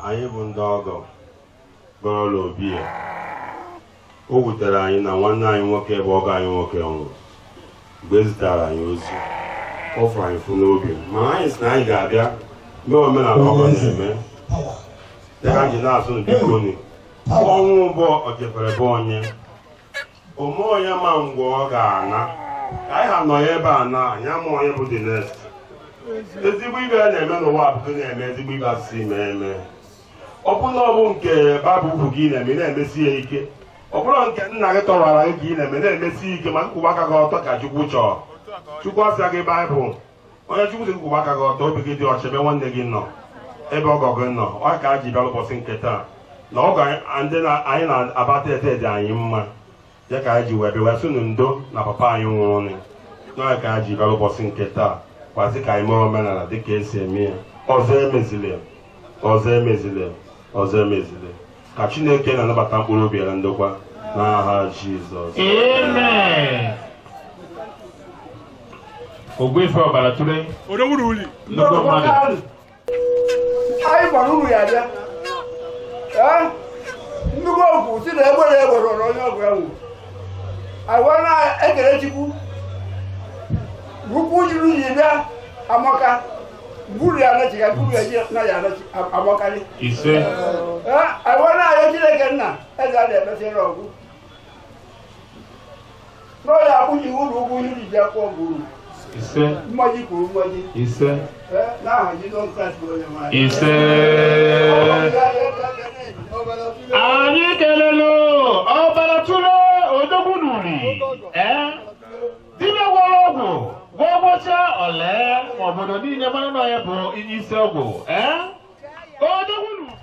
Anyị bụ ndị ọgọ gọrọla obi ya. O wutere anyị na nwanne anyị nwoke bụ ọgọ anyị nwoke nwụrụ. Mgbe ezitara anyị ozi, ọ fụrụ anyị fụ n'obi, ma anyị sị na anyị ga-abịa mee omenala ọgọ na-eme. Dịka ji na-asụ n'bikoni, ọnwụ bụ ojefere bụ onye. Ome onye ma mgbe ọ ga-ana, ka anyị ha nọ ya ebe a na anyị ama onye bụ the next. Ezigbo ibe a na-eme n'ụwa abụgo na-eme ezigbo ibe asịsị eme. Ọ bụrụ na ọ bụ nke babụ ugwu gị na-eme na-emesi ya ike. Ọ bụrụ nke nna gị tọwara gị ị na-eme na-emesi ike ma nkwụba aka gị ọtọ ka Chukwu chọọ. Chukwu asịa gị Baịbụl, onye Chukwu sị nkwụba aka gị ọtọ obi gị dị ọcha ebe nwanne gị nọ, ebe ọgọ gị nọ, ọ ka a ji bịa ụbọchị nke taa. na ọ ga ndị anyị na-abata ete dị anyị mma ya ka anyị ji wee bịa sị ndo na papa anyị nwụrụ na ka anyị ji bịara ụbọchị nke taa kwasị ka anyị mee omenala dịka esi eme ya ọzọ emezile ka Chineke na-anabata mkpụrụ obi ya na ndokwa n'aha Jizọs. Amen. Ogwefe ọbara tụrụ nnukwu mmadụ. Anyị gbara uru ya bịa. Nnukwu okwu si na egbere onye ọgwụ ya nwụ. Anyị na-ekele Chukwu. Ukwu juru ji bịa amaka. Buru ya anachi ka buru ya ji na ya anachi amakali. Ise. Anyị na-ayọ Chineke nna eze a na-emesịrị ọgwụ. N'ọya akwụghị uru ugwu iri ji akwụọ buru. Ise. Mmaji kwuru mmaji. Ise. N'aha Jizọs Kraịst bụ onye nwanyị. Ise. Anyị kelelu ọbara tụrụ odogwu n'uri. Dibịa gwọrọ ọgwụ gwọgwọcha ole ma obodo niile mara na ya bụ inye isi ọgwụ. Odogwu n'uri.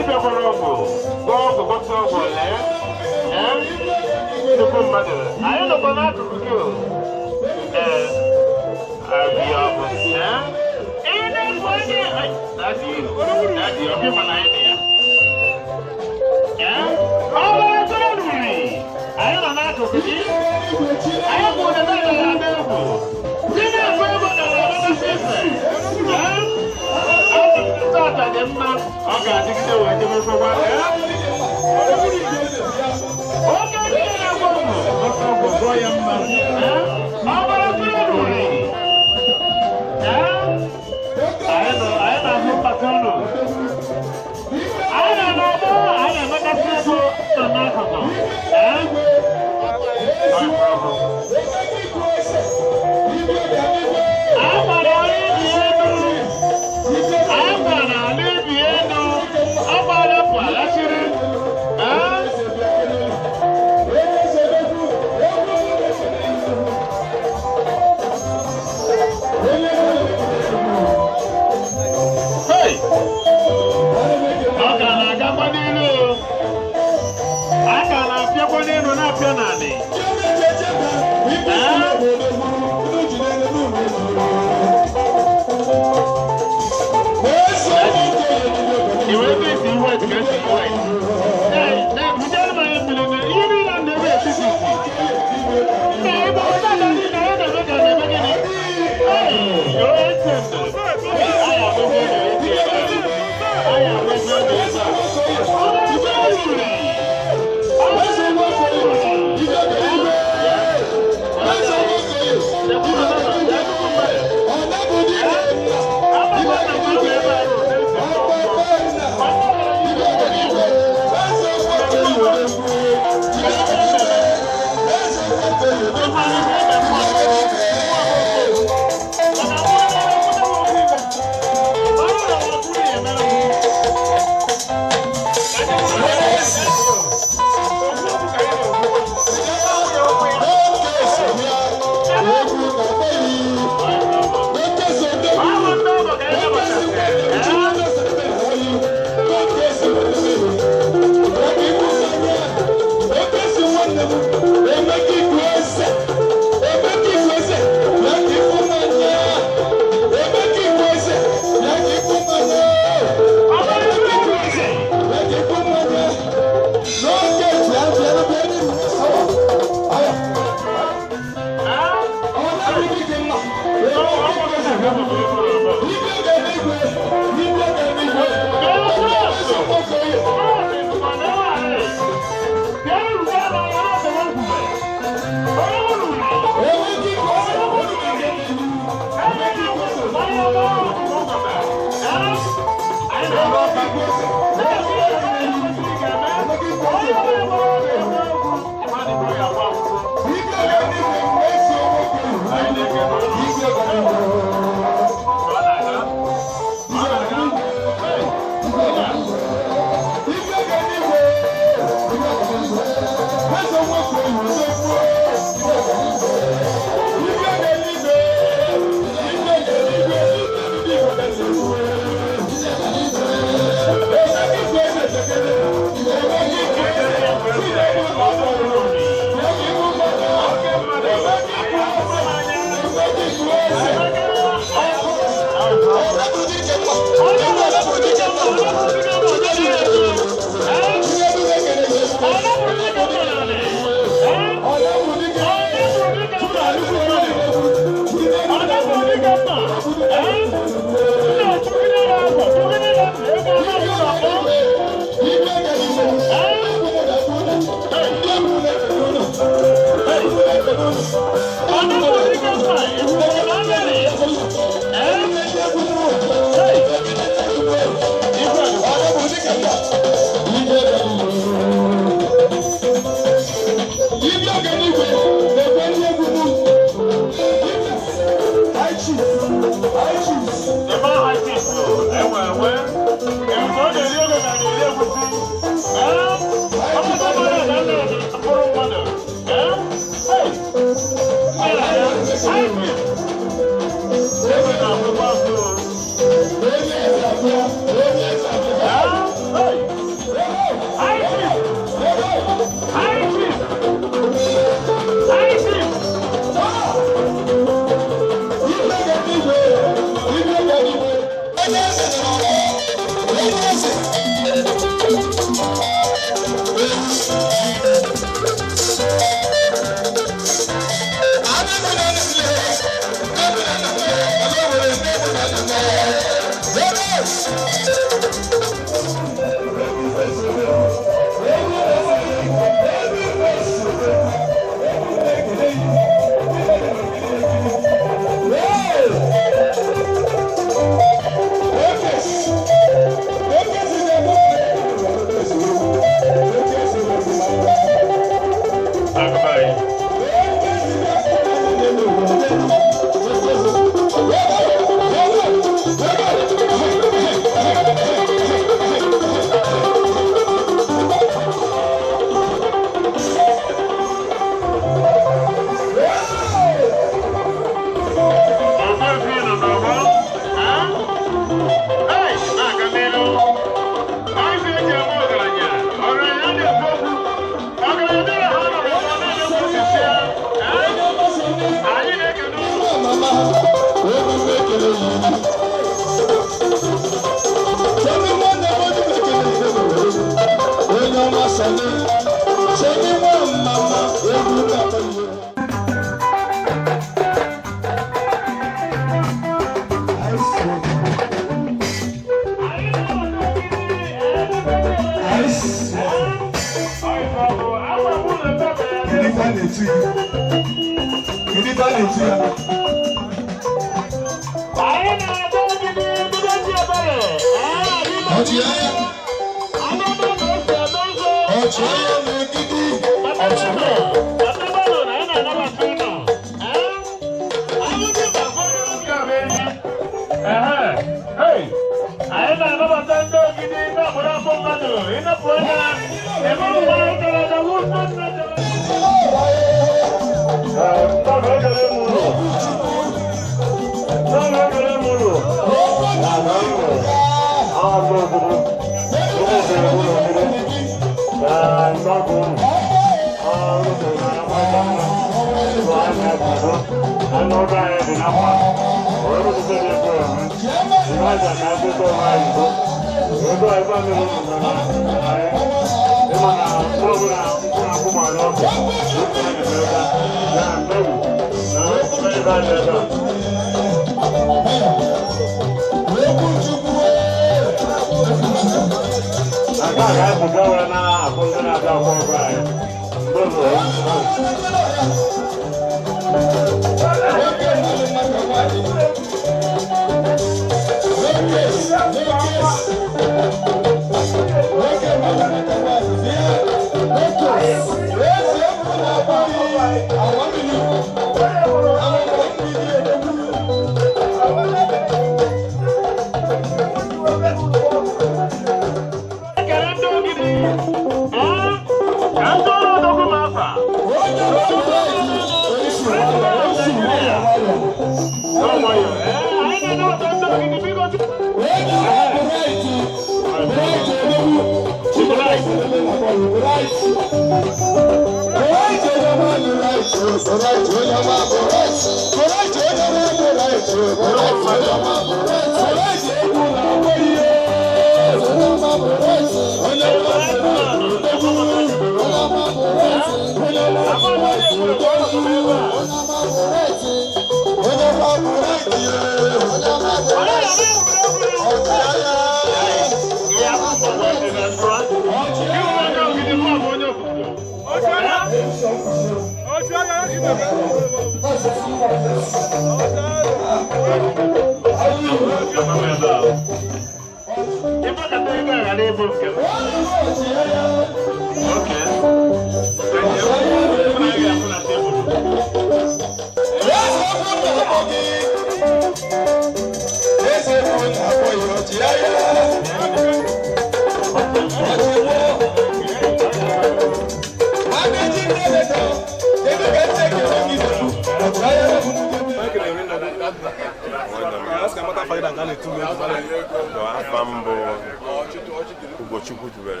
Chukwurah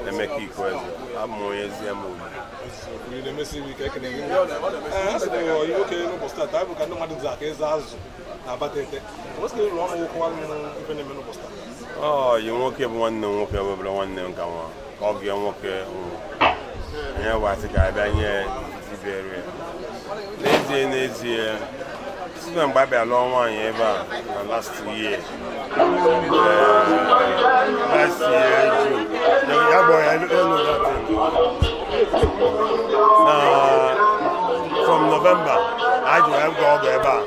emeka Ikweze amụ ezi amụ ile mesi wi ka kene ngi se ko yo ke no posta ta bu ka no madu za ke za azu na batete o se ro mo ko wan ipene me no posta yi nwoke bụ nwanne nwoke webere nwanne nka nwa ka ọ ga nwoke nye wasị ka abịa nye Iberia n'ezie site mgbe abịa lụọ nwaanyị ebe a na last year ya gbọrọ ya elu from November anyị ji wee ọgụ ebe a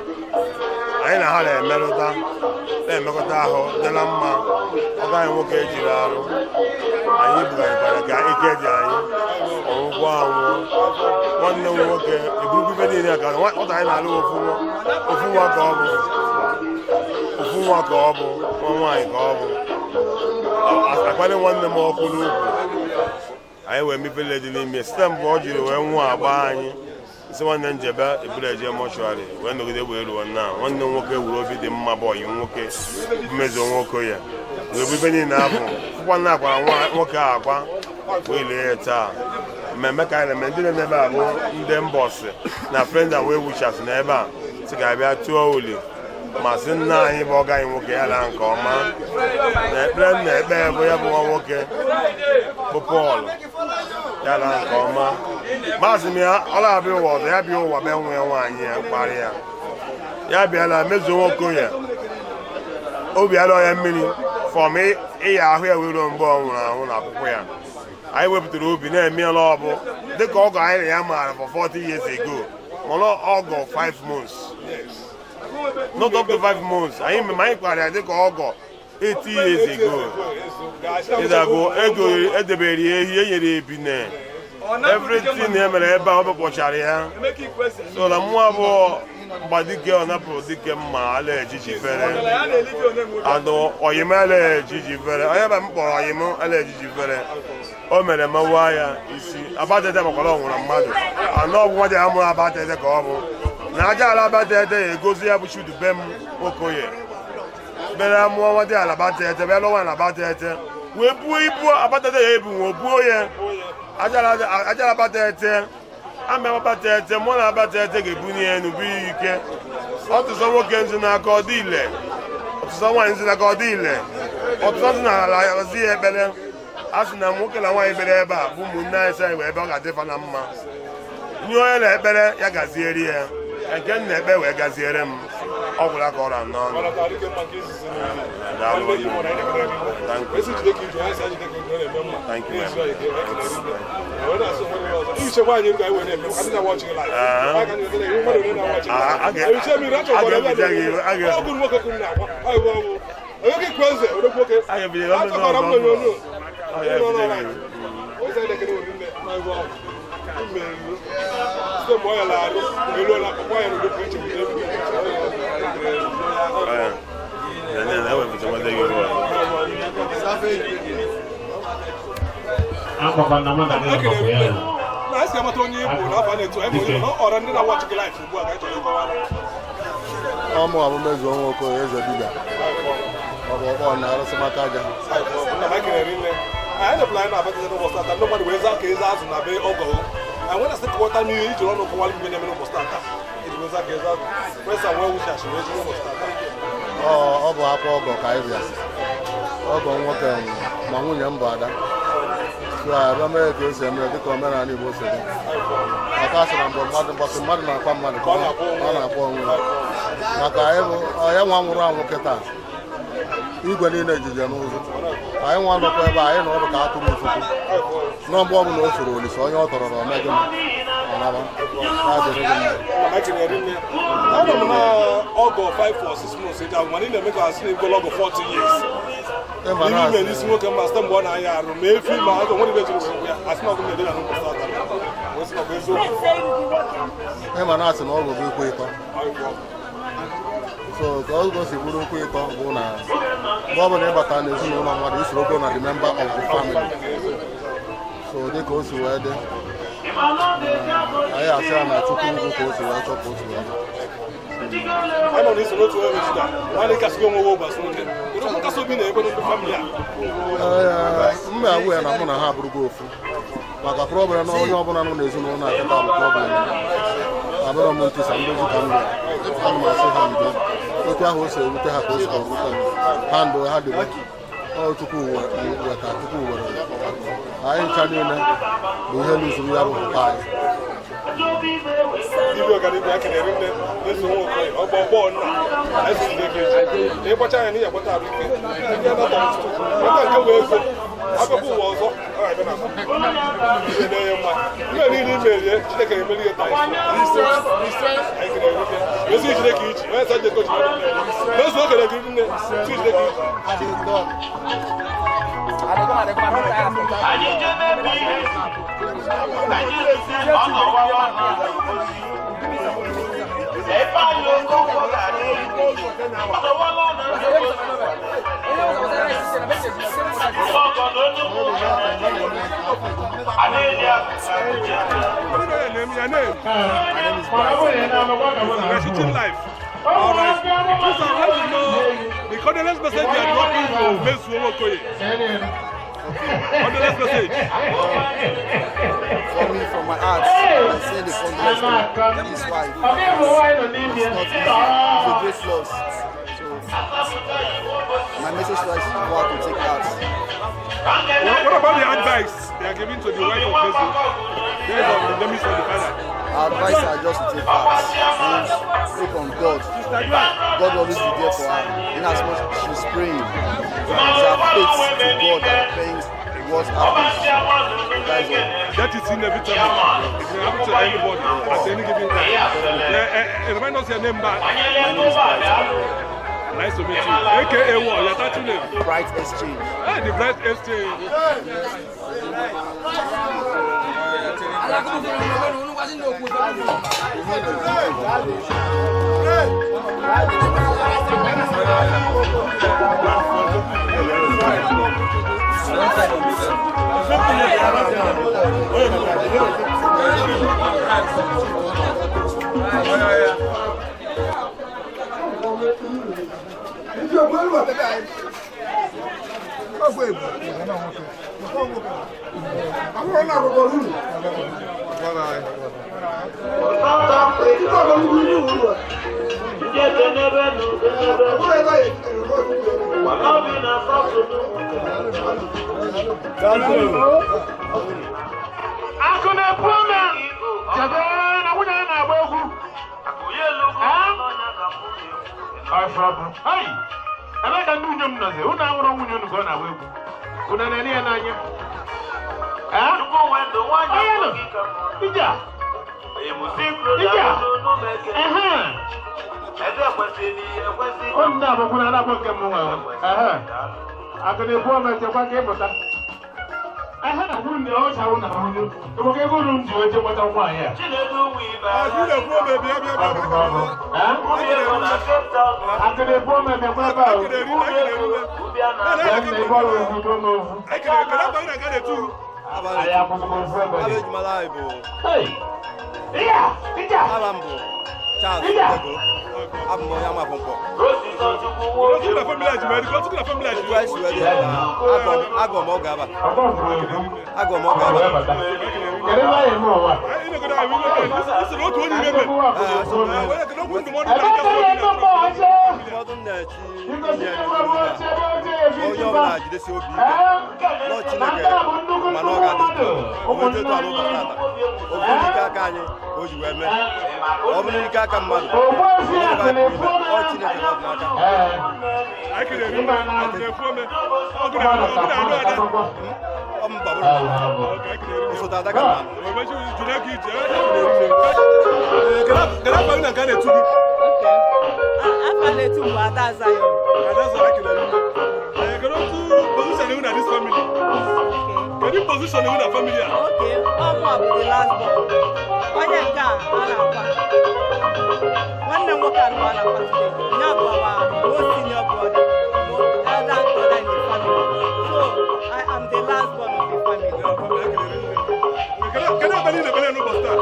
anyị na ha na-emekọta ahụ dịla mma ọgụ anyị nwoke ejiri arụ anyị bugarikwara ka ike dị anyị ọgwụgwọ anwụ nwanne m nwoke eburukwu ibe niile ka ọta anyị na-alụ ofu nwa ka ọ bụ nwa nwaanyị ka ọ bụ akpali nwanne m ọkụ n'ugwu anyị wee mepele dị n'ime site mgbe ọ jiri wee nwụọ agba anyị isi nwanne njebe ebuleje mọchụarị wee nọgide wee ruo nna nwanne m nwoke wuru obi dị mma bụ ọyị nwoke mmezu nwoke ya wee bụ ibe niile abụ fụkwa na akwara nwoke a akwa wee lee ya taa mmemme ka anyị na-eme ndị na-ebe a bụ ndị mbọsị na friends and well-wishers na ebe a si ga-abịa tụọ uli ma sị nna anyị bụ ọga anyị nwoke ya laa nke ọma na ekpere m na-ekpe bụ ya bụ nwa nwoke bụ Paul ya laa nke ọma maazị m ya ọ na-abịa ụwa ọzọ ya bịa ụwa be nwe nwaanyị ya kparịa ya bịala mezuo nwoke ya obi alọ ya mmiri fọm ịya ahụ ya wee ruo mgbe ọ nwụrụ anwụ na akwụkwọ ya anyị wepụtara obi na-emeela ọbụ dịka ọgọ anyị na ya maara for 40 years ago mana ọgọ 5 months not up to 5 months anyị kpara ya dịka ọgọ 80 years ago ịdago ego edebere ya ehi enyere ebine everything e mere ebe a ọ bụkpọchara ya so na mmụọ abụọ mgbadike ọ napụrụ dike mma ala ejiji fere adụ oyim ala ejiji fere onye ebe m kpọrọ oyim ala ejiji fere o mere mewa ya isi abatete makwara ọnwụrụ mmadụ anọ ọgwụ nwadị ya mụrụ abatete ka ọ bụ na aja ala abatete ya egozi ya bụ chudu be m okoye bere amụọ nwadị ala abatete bịa lụwa na abatete wee buo ibu abatete ya ebu wee buo ya ajala abatete ama abatete mụ na abatete ga-ebunye ya n'ubu ike ọtụtụ nwoke nzu n'aka ọ dị ile ọtụtụ nwaanyị nzu n'aka ọ dị ile ọtụtụ nzu na ala ozi ya ekpere a sị na nwoke na nwaanyị bere ebe a bụ ụmụnne anyị sị anyị ebe ọ ga-adịfa na mma nye onye na-ekpere ya gaziere ya nke m na-ekpe wee gaziere m ọgwụla ka ọ ra n'ọnụ ọmụ abụmezu ọnwa okoye eze dibịa ọ bụ ọkpọ na arụsịmaka aja anyị na-ebula anyị na-abata n'ụbọchị tata ndị mmadụ wee zaa ka eze azụ na be ọgọ anyị nwere asị kọwata n'ihe iji ọnụ kọwalụ mgbe na-eme n'ụbọchị tata iji wee zaa ka eze azụ wesa nwee wuchachi wee ji n'ụbọchị tata ọ bụ akwa ọgọ ka anyị bịa ọgọ nwoke ma nwunye m bụ ada so abịa mere ka o si emere dịka omenala Igbo si dị maka a sị na mgbe mmadụ na-akpa mmadụ ka ọ na-akpọ onwe maka ya nwa nwụrụ anwụ kịta igwe niile ejije n'ụzọ anyị nwa nọkwa ebe anyị na ọrụ ka atụrụ ifufu nọ mgbe ọ bụla o foro Olise onye ọ tọrọ na ome gị ọnaba na-adịrị gị mma anọ m na ọgọ 5 or 6 months eji agwa na na-eme ka asị na igolo ọgọ 40 years ime n'isi nwoke mma site mgbe ọ na-anya arụ ma efi ma ọgọ nwere ibe jiri ya asị na ọgụ na-ede ya n'ụbọchị ata wesị na ọ bụ eziokwu ịma na asị na ọgụ bụ ikwe ịtọ so ka ọgụ si bụrụ okwu ịtọ bụ na mgbe ọ bụla ịbata n'ezinụlọ mmadụ isoro go na the member of the family so dị ka o si wee dị anyị asị ya na Chukwu ugwu ka o si wee chọ ka o si wee dị anyị nọ n'isi n'otu onye jida nwanne kasị onwe nwe ụgbasị nwoke ụrụ nkasị obi na-ebe ndị famili a mma agwụ ya na mụ na ha abụrụgo ofu maka problem na onye ọbụla nọ n'ezinụlọ na-akịta bụ problem abụrọ m ntụsa ndozi ka m bịa ana m asị ha ndo otu ahụ o si ewute ha ka o si ewute m ha ndo ha dịbe Chukwu weta Chukwu were anyị ncha niile bụ ihe lụzuru ya bụ pụta anyị ibe ọganihu akelere nne na-eso nwoke ọgbọ nna eso ndị ekeji ịkpacha anya n'ihi agbata arụ ike ndị anata ọtụtụ maka nke wee ego akụkọ ụwa ọzọ ihe na-enye mma ihe niile imerie Chineke emeri ihe taa ezi Chineke iji onye sa njekọ ji mezu okere gị nne si Chineke iji life. All right. So I want to know the condolence message you are dropping for Mr. Okoye. Condolence message. For me, from my heart, I say the condolence to his wife. It's a great loss. So my message to us is go out to take heart. What about the advice they are giving to the wife of Mr. There is a limit for the father. Our advice are just to take heart. Hope on God. God will always be there for her. In as much as she's praying, it's her faith to God that brings what happens. That is inevitable. It can happen to anybody at any given time. Remind us your name back. My name is Bright. Nice to meet you. AKA what? Your title name? Bright Exchange. Ah, the Bright Exchange. Afrabu. Hey! I like a new name. Who now wrong when you go away? Who done any anya? Ah? Ija. Oh, no, but when I don't come I can inform you what came with that. I had a wound the house. I want to do. You will get good room to it. What I want here. I can inform you Hey! Yeah! I'm going to Can you position the family? Okay, I'm the last born. One year can, one year work and one year most senior brother, elder brother in the family. So I am the last born of the family. Can I believe the belly no basta?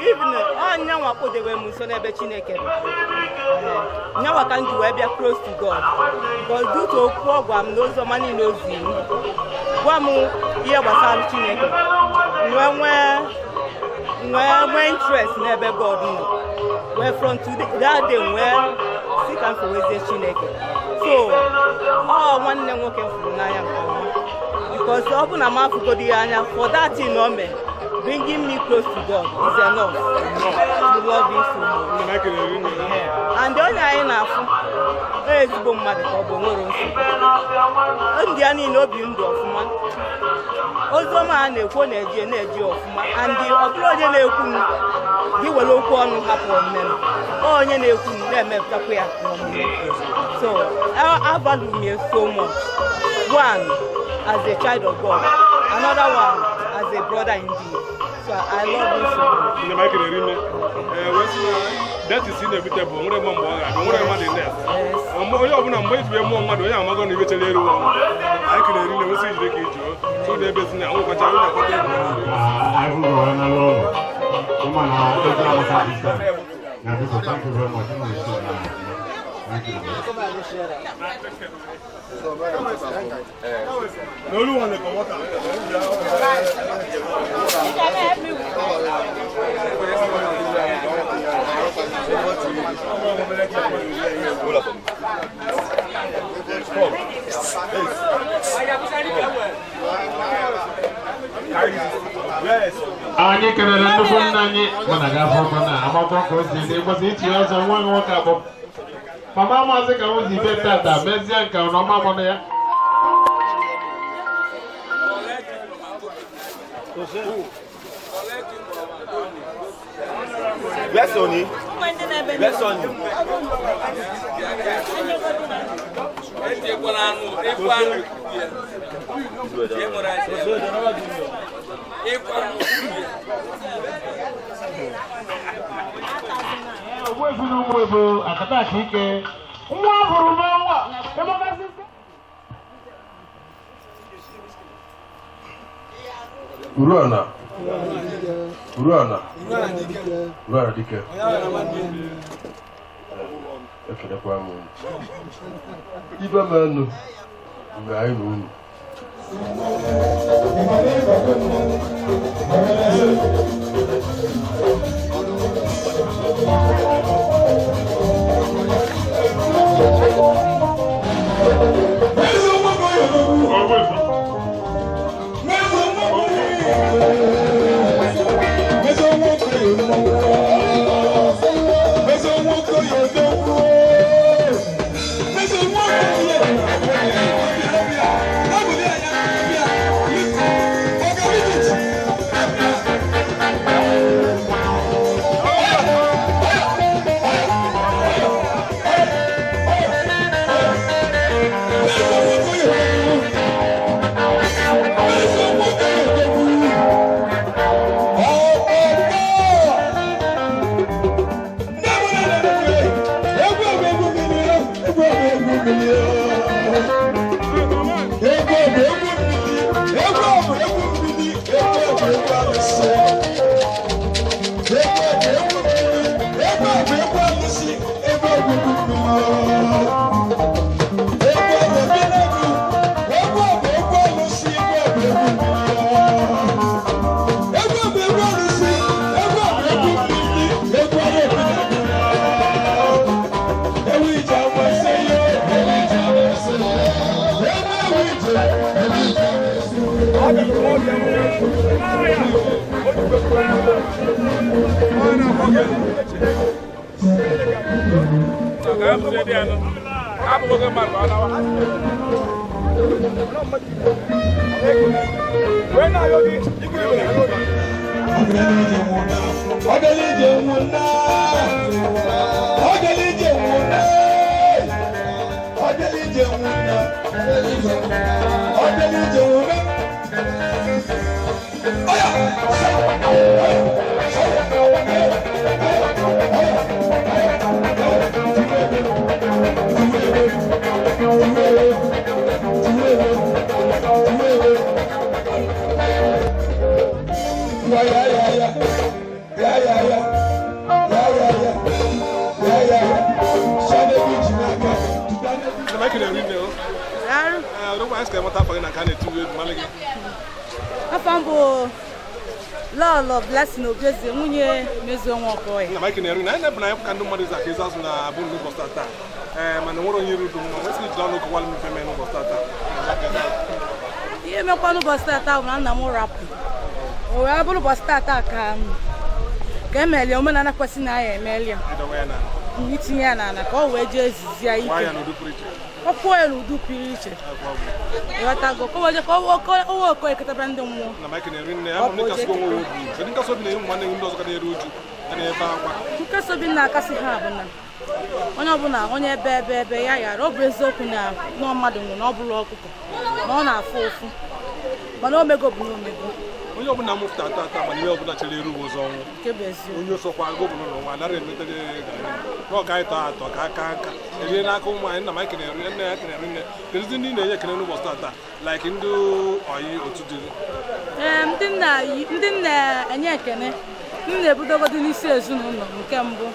Even on put the way Muson ever Chineke. Now I can't do ever close to God. Because due to a program, those money knows him. One year was out Chineke. When interest never God. We're from today, that day where sick and for Chineke. So, one name working for Naya. Because often I'm out for the anya for that in me. Bringing me close to God is enough to love Him so much. And the only thing I is born mad for Bomoro. And the only no being of man. Also, man, a phone energy of man, and the upload he will look on happen. Oh, you so I value me so much. One as a child of God, another one as a brother indeed. So I love you so much. That is inevitable. Yes. Thank you very much. Thank you. No one will come water. Anyị kelere nnukwu nna anyị mana ga-afọ na agbakọ ka o si dị mgbasa ichi ọzọ nwa nwoke abụọ. Mama maazị ka o si be tata mezie nke ọma mmanụ ya. Bless on you. Bless on you. Urana. Urana dike. Ekele kwa mu. Ibe manu. Mgbe anyị na unu. Lolo blessing obeze nwunye mezo nwa okoye na mike na na na na ka ndo mmadụ za ka ịzazụ na abụ ndị ụbọchị taa mana nwere onye iru dum nwesị dị ọnụ kọwalụ mfe mee n'ụbọchị taa ihe mekwa n'ụbọchị taa bụ na nna m rapụ o wee bụrụ ụbọchị taa ka emelie omenala kwesị na ya emelie itinye ya n'ala ka o wee jee ezizi ya ike ọkwụọ ya n'udu pụrụ iche ịghọtago ka o wee jee ka owe oko eketebe ndị mmụọ nkesa obi na-akasị ha bụ na onye ọbụla onye ebe ya yara ọ bụ eziokwu na nwa mmadụ nwụrụ na ọ bụrụ ọkụkọ na ọ na-afụ ụfụ mana omego bụ na omego onye ọbụla mụpụta ata mana ihe ọbụla chere eru ụzọ ọnwụ onye sokwa gọvanọ n'ụwa anara emetere na ọ gaghị tọ atọ ka aka nka erie n'aka ụmụ anyị nna m ekene eri nne ya kenere nne kedu ndị na-enye ekene n'ụbọchị taa like ndị oyi otu dị ndị na-enye ekene m na-ebudogodi n'isi ezinụlọ nke mbụ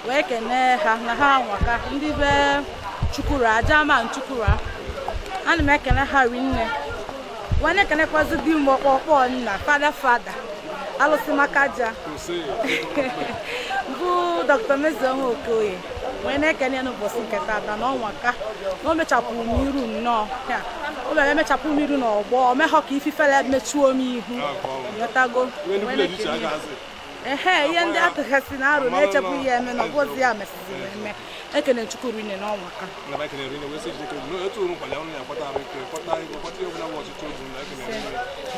wee kene ha na ha nwaka ndị be Chukwurah Ajaman Chukwurah ana m ekene ha rinne wane kene kwazi di mokpokpo nna fada alụsị makaja bụ Dr. Mezo Okoye wee na-ekene n'ụbọchị nke tata na ọnwa ka na o mechapụrụ m iru nnọọ o mere emechapụ m iru n'ọgbọ o meghọ ka ififele mechuo m ihu nyetago ihe ndị atụghasị na arụ na-echepụ ihe eme na ọbụzi ya mesiziri eme ekene Chukwurah ine n'ọnwa ka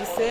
ise